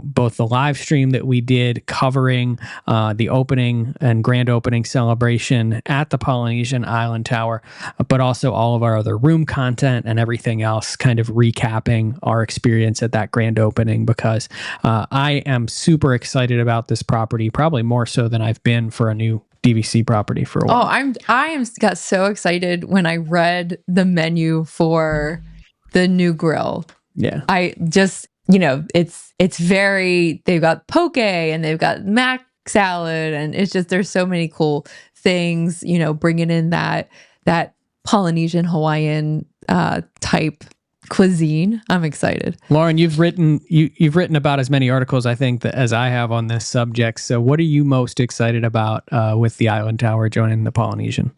both the live stream that we did covering the opening and grand opening celebration at the Polynesian Island Tower, but also all of our other room content and everything else, kind of recapping our experience at that grand opening, because I am super excited about this property, probably more so than I've been for a new DVC property for a while. I got so excited when I read the menu for the new grill. Yeah. I just, it's very, they've got poke and they've got mac salad, and it's just, there's so many cool things, bringing in that Polynesian Hawaiian type cuisine. I'm excited. Lauren, you've written about as many articles, I think, as I have on this subject. So what are you most excited about with the Island Tower joining the Polynesian?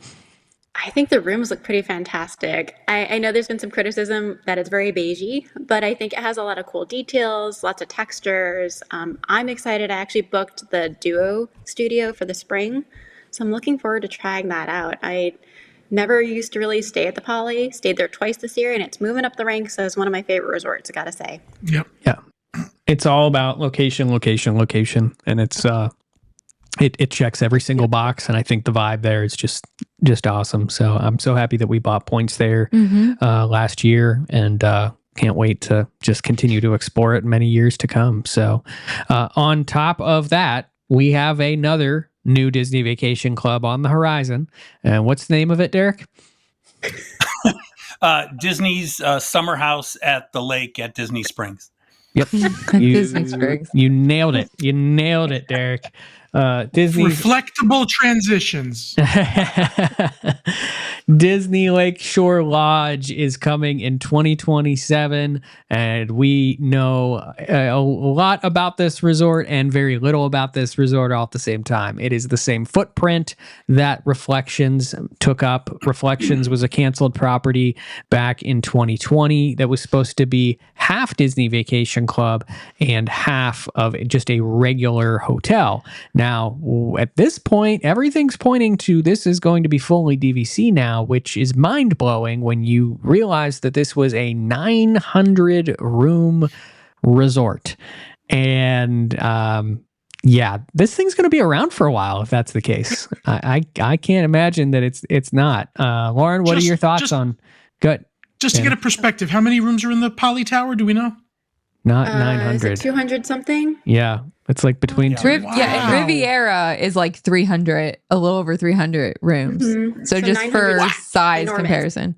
I think the rooms look pretty fantastic. I know there's been some criticism that it's very beigey, but I think it has a lot of cool details, lots of textures. I'm excited. I actually booked the Duo studio for the spring, so I'm looking forward to trying that out. I never used to really stay at the Poly, stayed there twice this year, and it's moving up the ranks as one of my favorite resorts, I gotta say. Yep. Yeah. It's all about location, and it's it checks every single box, and I think the vibe there is just awesome. So I'm so happy that we bought points there last year, and can't wait to just continue to explore it many years to come. So on top of that, we have another new Disney Vacation Club on the horizon. And what's the name of it, Derek? Disney's summer house at the lake at Disney Springs. Yep. Disney Springs. You nailed it. You nailed it, Derek. Disney's reflectable transitions. Disney Lakeshore Lodge is coming in 2027, and we know a lot about this resort and very little about this resort all at the same time. It is the same footprint that Reflections took up. Reflections was a canceled property back in 2020 that was supposed to be half Disney Vacation Club and half of just a regular hotel. Now, at this point, everything's pointing to this is going to be fully DVC now, which is mind-blowing when you realize that this was a 900-room resort. And this thing's going to be around for a while if that's the case. I can't imagine that it's not. Lauren, what are your thoughts on... Good. Just to get a perspective, how many rooms are in the Poly Tower? Do we know? Not 900. 200 something? Yeah. It's like between two. Yeah, Riviera is like 300, a little over 300 rooms. Mm-hmm. So just for size comparison.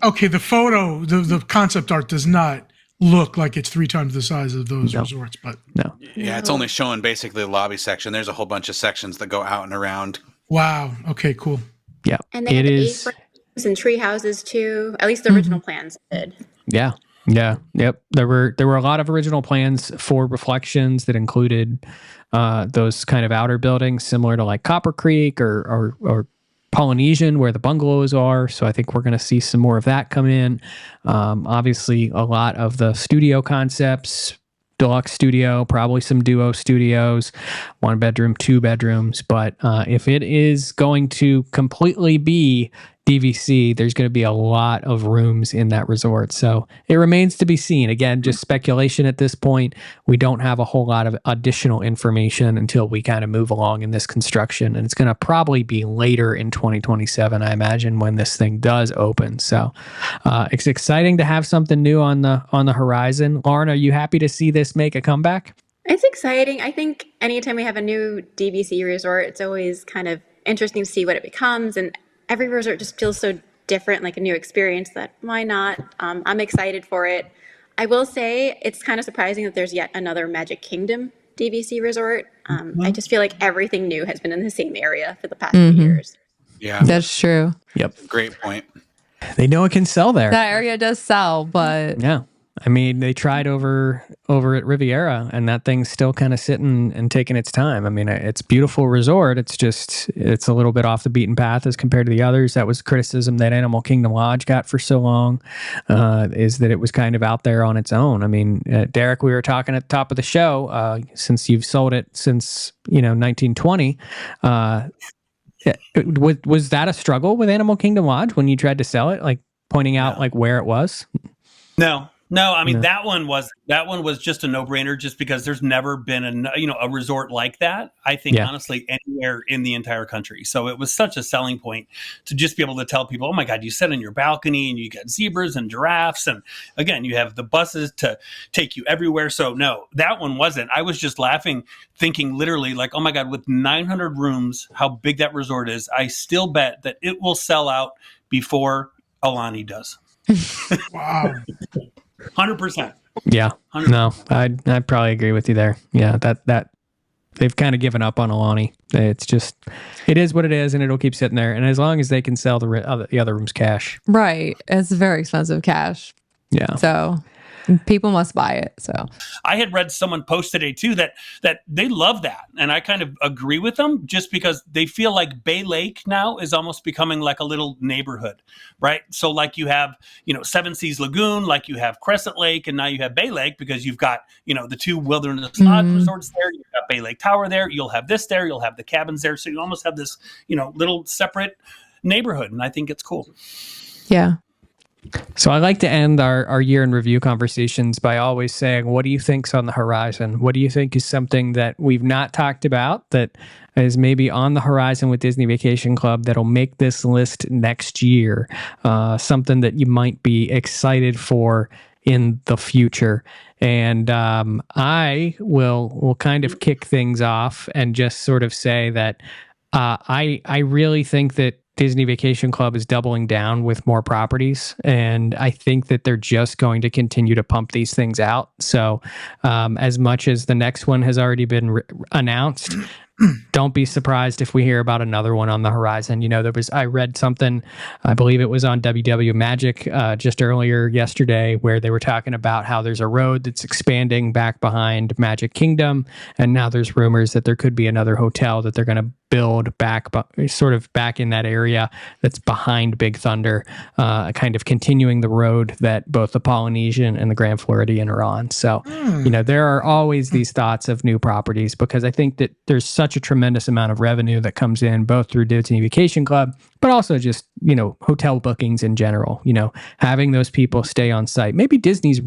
Okay, the photo, the concept art does not look like it's 3 times the size of those resorts, but no. Yeah, it's only showing basically the lobby section. There's a whole bunch of sections that go out and around. Wow. Okay, cool. Yeah. And they had 8 rooms and tree houses too. At least the original plans did. Yeah. Yeah. Yep. There were a lot of original plans for Reflections that included those kind of outer buildings similar to like Copper Creek or Polynesian where the bungalows are. So I think we're going to see some more of that come in. Obviously, a lot of the studio concepts deluxe studio, probably some duo studios, 1 bedroom, 2 bedrooms. But if it is going to completely be DVC, there's going to be a lot of rooms in that resort. So it remains to be seen. Again, just speculation at this point. We don't have a whole lot of additional information until we kind of move along in this construction. And it's going to probably be later in 2027, I imagine, when this thing does open. So it's exciting to have something new on the horizon. Lauren, are you happy to see this make a comeback? It's exciting. I think anytime we have a new DVC resort, it's always kind of interesting to see what it becomes. And every resort just feels so different, like a new experience, that why not? I'm excited for it. I will say it's kind of surprising that there's yet another Magic Kingdom DVC resort. I just feel like everything new has been in the same area for the past few years. Yeah, That's true. Yep. great point. They know it can sell there. That area does sell, but Yeah. I mean, they tried over at Riviera, and that thing's still kind of sitting and taking its time. I mean, it's a beautiful resort. It's a little bit off the beaten path as compared to the others. That was criticism that Animal Kingdom Lodge got for so long, is that it was kind of out there on its own. I mean, Derek, we were talking at the top of the show, since you've sold it since 1920. Was that a struggle with Animal Kingdom Lodge when you tried to sell it, like pointing out like where it was? No, I mean, that one was just a no-brainer, just because there's never been a resort like that, I think, honestly, anywhere in the entire country. So it was such a selling point to just be able to tell people, oh my God, you sit on your balcony and you get zebras and giraffes. And again, you have the buses to take you everywhere. So no, that one wasn't. I was just laughing, thinking literally like, oh my God, with 900 rooms, how big that resort is, I still bet that it will sell out before Alani does. Wow. 100%. Yeah. 100%. No, I'd probably agree with you there. Yeah, that they've kind of given up on Alani. It is what it is, and it'll keep sitting there. And as long as they can sell the other rooms cash. right. It's very expensive cash. Yeah. So people must buy it. So I had read someone post today too that they love that, and I kind of agree with them, just because they feel like Bay Lake now is almost becoming like a little neighborhood, right? So like you have Seven Seas Lagoon, like you have Crescent Lake, and now you have Bay Lake, because you've got the 2 Wilderness Lodge resorts there. You've got Bay Lake Tower there. You'll have this there. You'll have the cabins there. So you almost have this little separate neighborhood, and I think it's cool. yeah. So I like to end our year in review conversations by always saying, what do you think's on the horizon? What do you think is something that we've not talked about that is maybe on the horizon with Disney Vacation Club that'll make this list next year? Something that you might be excited for in the future. And I will kind of kick things off and just sort of say that I really think that Disney Vacation Club is doubling down with more properties, and I think that they're just going to continue to pump these things out. So as much as the next one has already been announced, don't be surprised if we hear about another one on the horizon. I read something, I believe it was on WW Magic just earlier yesterday, where they were talking about how there's a road that's expanding back behind Magic Kingdom, and now there's rumors that there could be another hotel that they're going to build back in that area that's behind Big Thunder, kind of continuing the road that both the Polynesian and the Grand Floridian are on. So, there are always these thoughts of new properties, because I think that there's such a tremendous amount of revenue that comes in both through Disney Vacation Club, but also just, hotel bookings in general, having those people stay on site. Maybe Disney's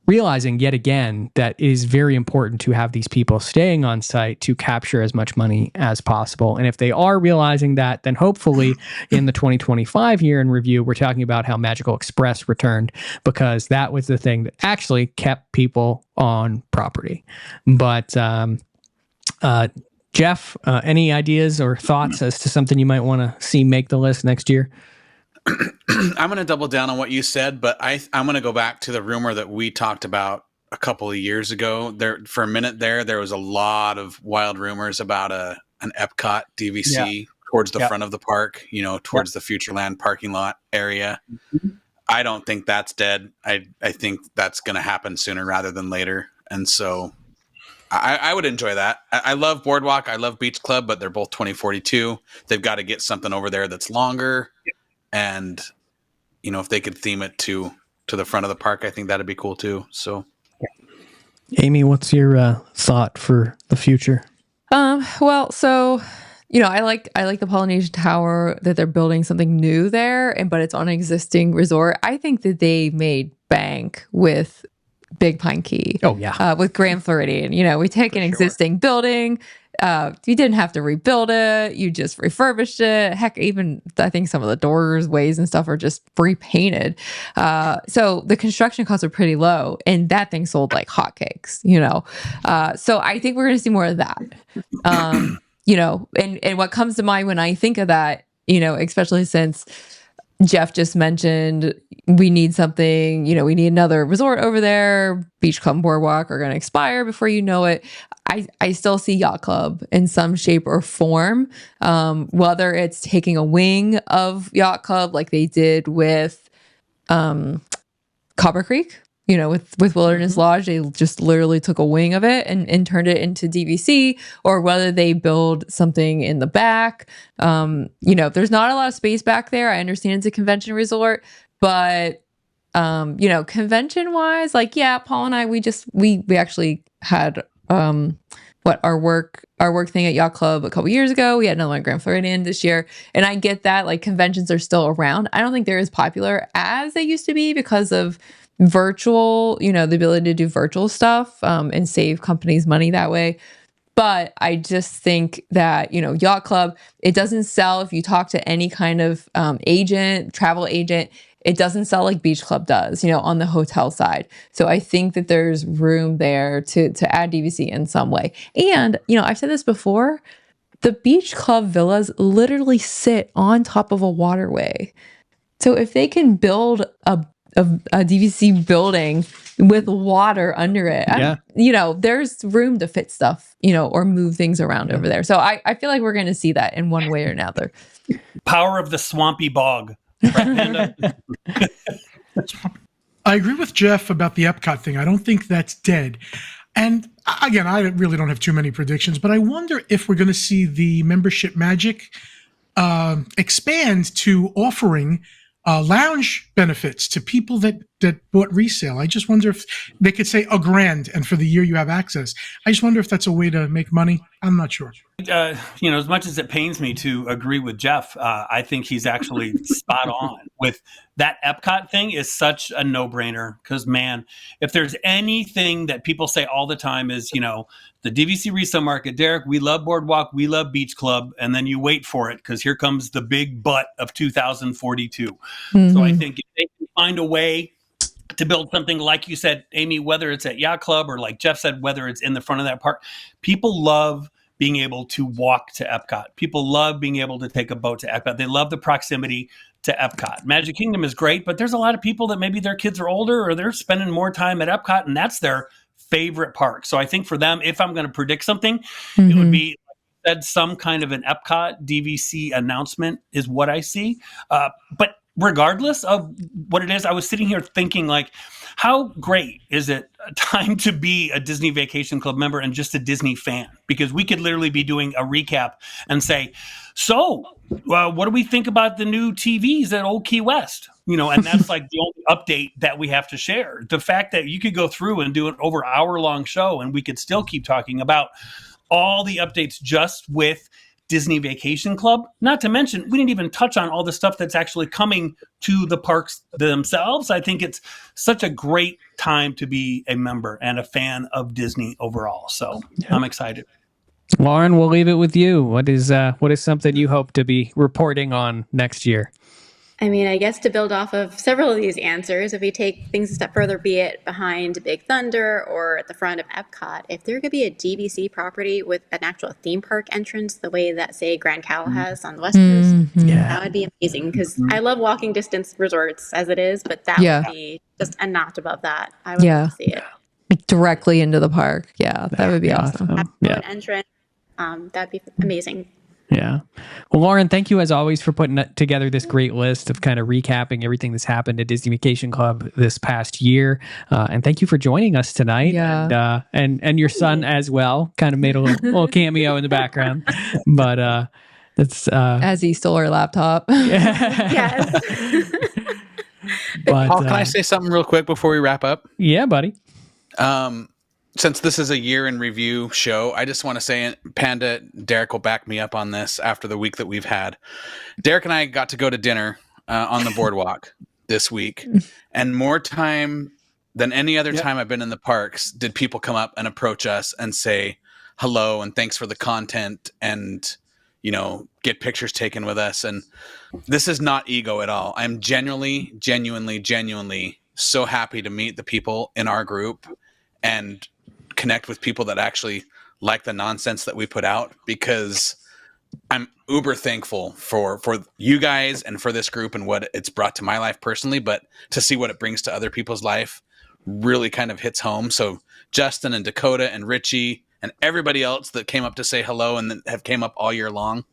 realizing yet again that it is very important to have these people staying on site to capture as much money as possible. And if they are realizing that, then hopefully in the 2025 year in review, we're talking about how Magical Express returned, because that was the thing that actually kept people on property. But Jeff, any ideas or thoughts as to something you might want to see make the list next year? I'm going to double down on what you said, but I'm going to go back to the rumor that we talked about a couple of years ago. There, for a minute there was a lot of wild rumors about an Epcot DVC towards the front of the park, towards the Futureland parking lot area. I don't think that's dead. I think that's going to happen sooner rather than later. And so I would enjoy that. I love Boardwalk. I love Beach Club, but they're both 2042. They've got to get something over there that's longer. And, if they could theme it to to the front of the park. I think that'd be cool too. So, Amy, what's your thought for the future? Well, so I like the Polynesian Tower, that they're building something new there, but it's on an existing resort. I think that they made bank with Big Pine Key. Oh yeah, with Grand Floridian. We take an existing building. You didn't have to rebuild it. You just refurbished it. Heck, even I think some of the doors, ways, and stuff are just repainted. So the construction costs are pretty low, and that thing sold like hotcakes. So I think we're going to see more of that. And what comes to mind when I think of that, especially since Jeff just mentioned we need something, we need another resort over there. Beach Club and Boardwalk are going to expire before you know it. I still see Yacht Club in some shape or form, whether it's taking a wing of Yacht Club like they did with Copper Creek, with Wilderness Lodge. They just literally took a wing of it and turned it into DVC, or whether they build something in the back. There's not a lot of space back there. I understand it's a convention resort, but convention wise, Paul and I, we actually had our work thing at Yacht Club a couple years ago. We had another one at Grand Floridian this year, and I get that conventions are still around. I don't think they're as popular as they used to be because of virtual, the ability to do virtual stuff and save companies money that way. But I just think that, Yacht Club, it doesn't sell. If you talk to any kind of travel agent, it doesn't sell like Beach Club does, on the hotel side. So I think that there's room there to add DVC in some way. And, I've said this before, the Beach Club villas literally sit on top of a waterway. So if they can build a DVC building with water under it, there's room to fit stuff, or move things around over there. So I feel like we're going to see that in one way or another. Power of the swampy bog. Right, I agree with Jeff about the Epcot thing. I don't think that's dead. And again, I really don't have too many predictions, but I wonder if we're going to see the membership magic expand to offering lounge benefits to people that bought resale. I just wonder if they could say $1,000 and for the year you have access. I just wonder if that's a way to make money. I'm not sure. As much as it pains me to agree with Jeff, I think he's actually spot on with that. Epcot thing is such a no-brainer because, man, if there's anything that people say all the time is, the DVC resale market, Derek, we love Boardwalk, we love Beach Club, and then you wait for it because here comes the big butt of 2042. So I think if they can find a way to build something like you said, Amy, whether it's at Yacht Club or like Jeff said, whether it's in the front of that park, people love being able to walk to Epcot. People love being able to take a boat to Epcot. They love the proximity to Epcot. Magic Kingdom is great, but there's a lot of people that maybe their kids are older or they're spending more time at Epcot and that's their favorite park. So I think for them, if I'm going to predict something, it would be like you said, some kind of an Epcot DVC announcement is what I see. But regardless of what it is, I was sitting here thinking how great is it a time to be a Disney Vacation Club member and just a Disney fan? Because we could literally be doing a recap and say, so what do we think about the new TVs at Old Key West? And that's the only update that we have to share. The fact that you could go through and do an over hour-long show and we could still keep talking about all the updates just with Disney Vacation Club, not to mention, we didn't even touch on all the stuff that's actually coming to the parks themselves. I think it's such a great time to be a member and a fan of Disney overall. So I'm excited. Lauren, we'll leave it with you. What is something you hope to be reporting on next year? I mean, I guess to build off of several of these answers, if we take things a step further, be it behind Big Thunder or at the front of Epcot, if there could be a DVC property with an actual theme park entrance, the way that, say, Grand Cal has on the West Coast, that would be amazing because I love walking distance resorts as it is, but that would be just a notch above that. I would love to see it. Directly into the park. Yeah, that would be awesome. An entrance, that'd be amazing. Yeah. Well, Lauren, thank you as always for putting together this great list of kind of recapping everything that's happened at Disney Vacation Club this past year. And thank you for joining us tonight. Yeah. And your son as well kind of made a little cameo in the background. But that's as he stole our laptop. Yes. But Paul, can I say something real quick before we wrap up? yeah, buddy. Since this is a year in review show, I just want to say, Panda, Derek will back me up on this after the week that we've had. Derek and I got to go to dinner on the boardwalk this week, and more time than any other time I've been in the parks did people come up and approach us and say hello and thanks for the content and, you know, get pictures taken with us. And this is not ego at all. I'm genuinely so happy to meet the people in our group and connect with people that actually like the nonsense that we put out, because I'm uber thankful for you guys and for this group and what it's brought to my life personally, but to see what it brings to other people's life really kind of hits home. So Justin and Dakota and Richie and everybody else that came up to say hello and that have came up all year long,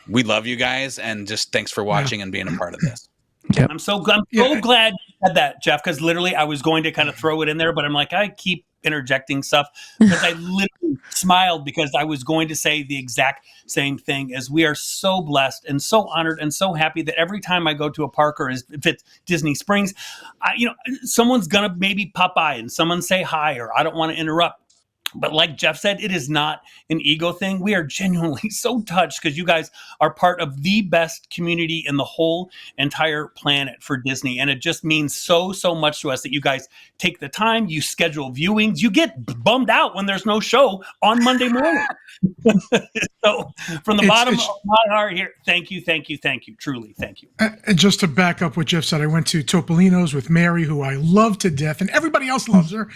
we love you guys, and just thanks for watching and being a part of this. Yep. I'm so glad you said that, Jeff, because literally I was going to kind of throw it in there, but I'm like, I keep interjecting stuff because I literally smiled because I was going to say the exact same thing. As we are so blessed and so honored and so happy that every time I go to a park, or if it's Disney Springs, someone's gonna maybe pop by and someone say hi, or I don't want to interrupt. But like Jeff said, it is not an ego thing. We are genuinely so touched because you guys are part of the best community in the whole entire planet for Disney. And it just means so much to us that you guys take the time, you schedule viewings, you get bummed out when there's no show on Monday morning. So from the bottom of my heart here, thank you. Truly, thank you. And just to back up what Jeff said, I went to Topolino's with Mary, who I love to death, and everybody else loves her.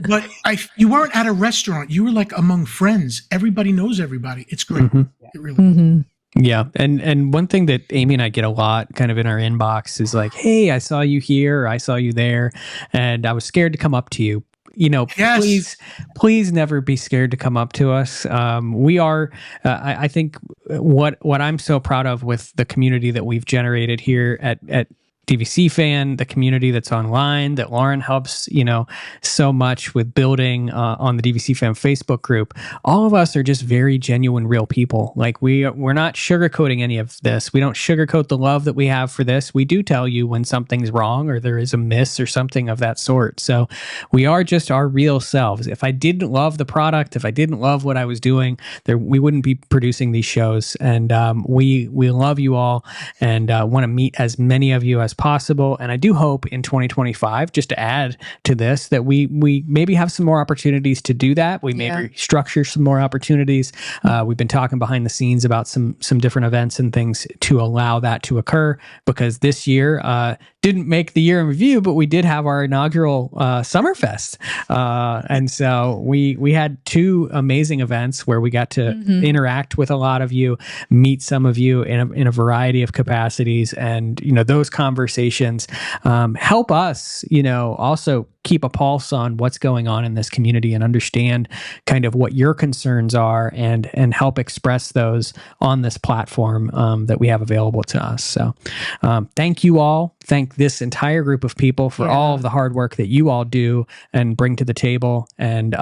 But you weren't at a restaurant. You were like among friends. Everybody knows everybody. It's great. Mm-hmm. It really is. Yeah. And one thing that Amy and I get a lot kind of in our inbox is like, hey, I saw you here, or I saw you there, and I was scared to come up to you. You know, please never be scared to come up to us. We are, I think what I'm so proud of with the community that we've generated here at DVC Fan, the community that's online, that Lauren helps, so much with building on the DVC Fan Facebook group. All of us are just very genuine, real people. Like we're not sugarcoating any of this. We don't sugarcoat the love that we have for this. We do tell you when something's wrong or there is a miss or something of that sort. So we are just our real selves. If I didn't love the product, if I didn't love what I was doing, we wouldn't be producing these shows. And we love you all and want to meet as many of you as possible. And I do hope in 2025, just to add to this, that we maybe have some more opportunities to do that. We maybe structure some more opportunities. We've been talking behind the scenes about some different events and things to allow that to occur, because this year didn't make the year in review, but we did have our inaugural Summerfest. And so we had two amazing events where we got to interact with a lot of you, meet some of you in a variety of capacities. And, those conversations help us, also keep a pulse on what's going on in this community and understand kind of what your concerns are and help express those on this platform that we have available to us. So thank you all. Thank this entire group of people for all of the hard work that you all do and bring to the table. And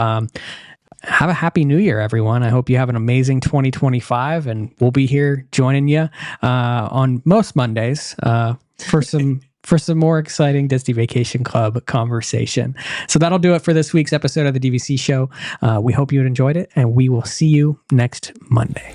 have a happy new year, everyone. I hope you have an amazing 2025, and we'll be here joining you on most Mondays for some more exciting Disney Vacation Club conversation. So that'll do it for this week's episode of the DVC Show. We hope you enjoyed it, and we will see you next Monday.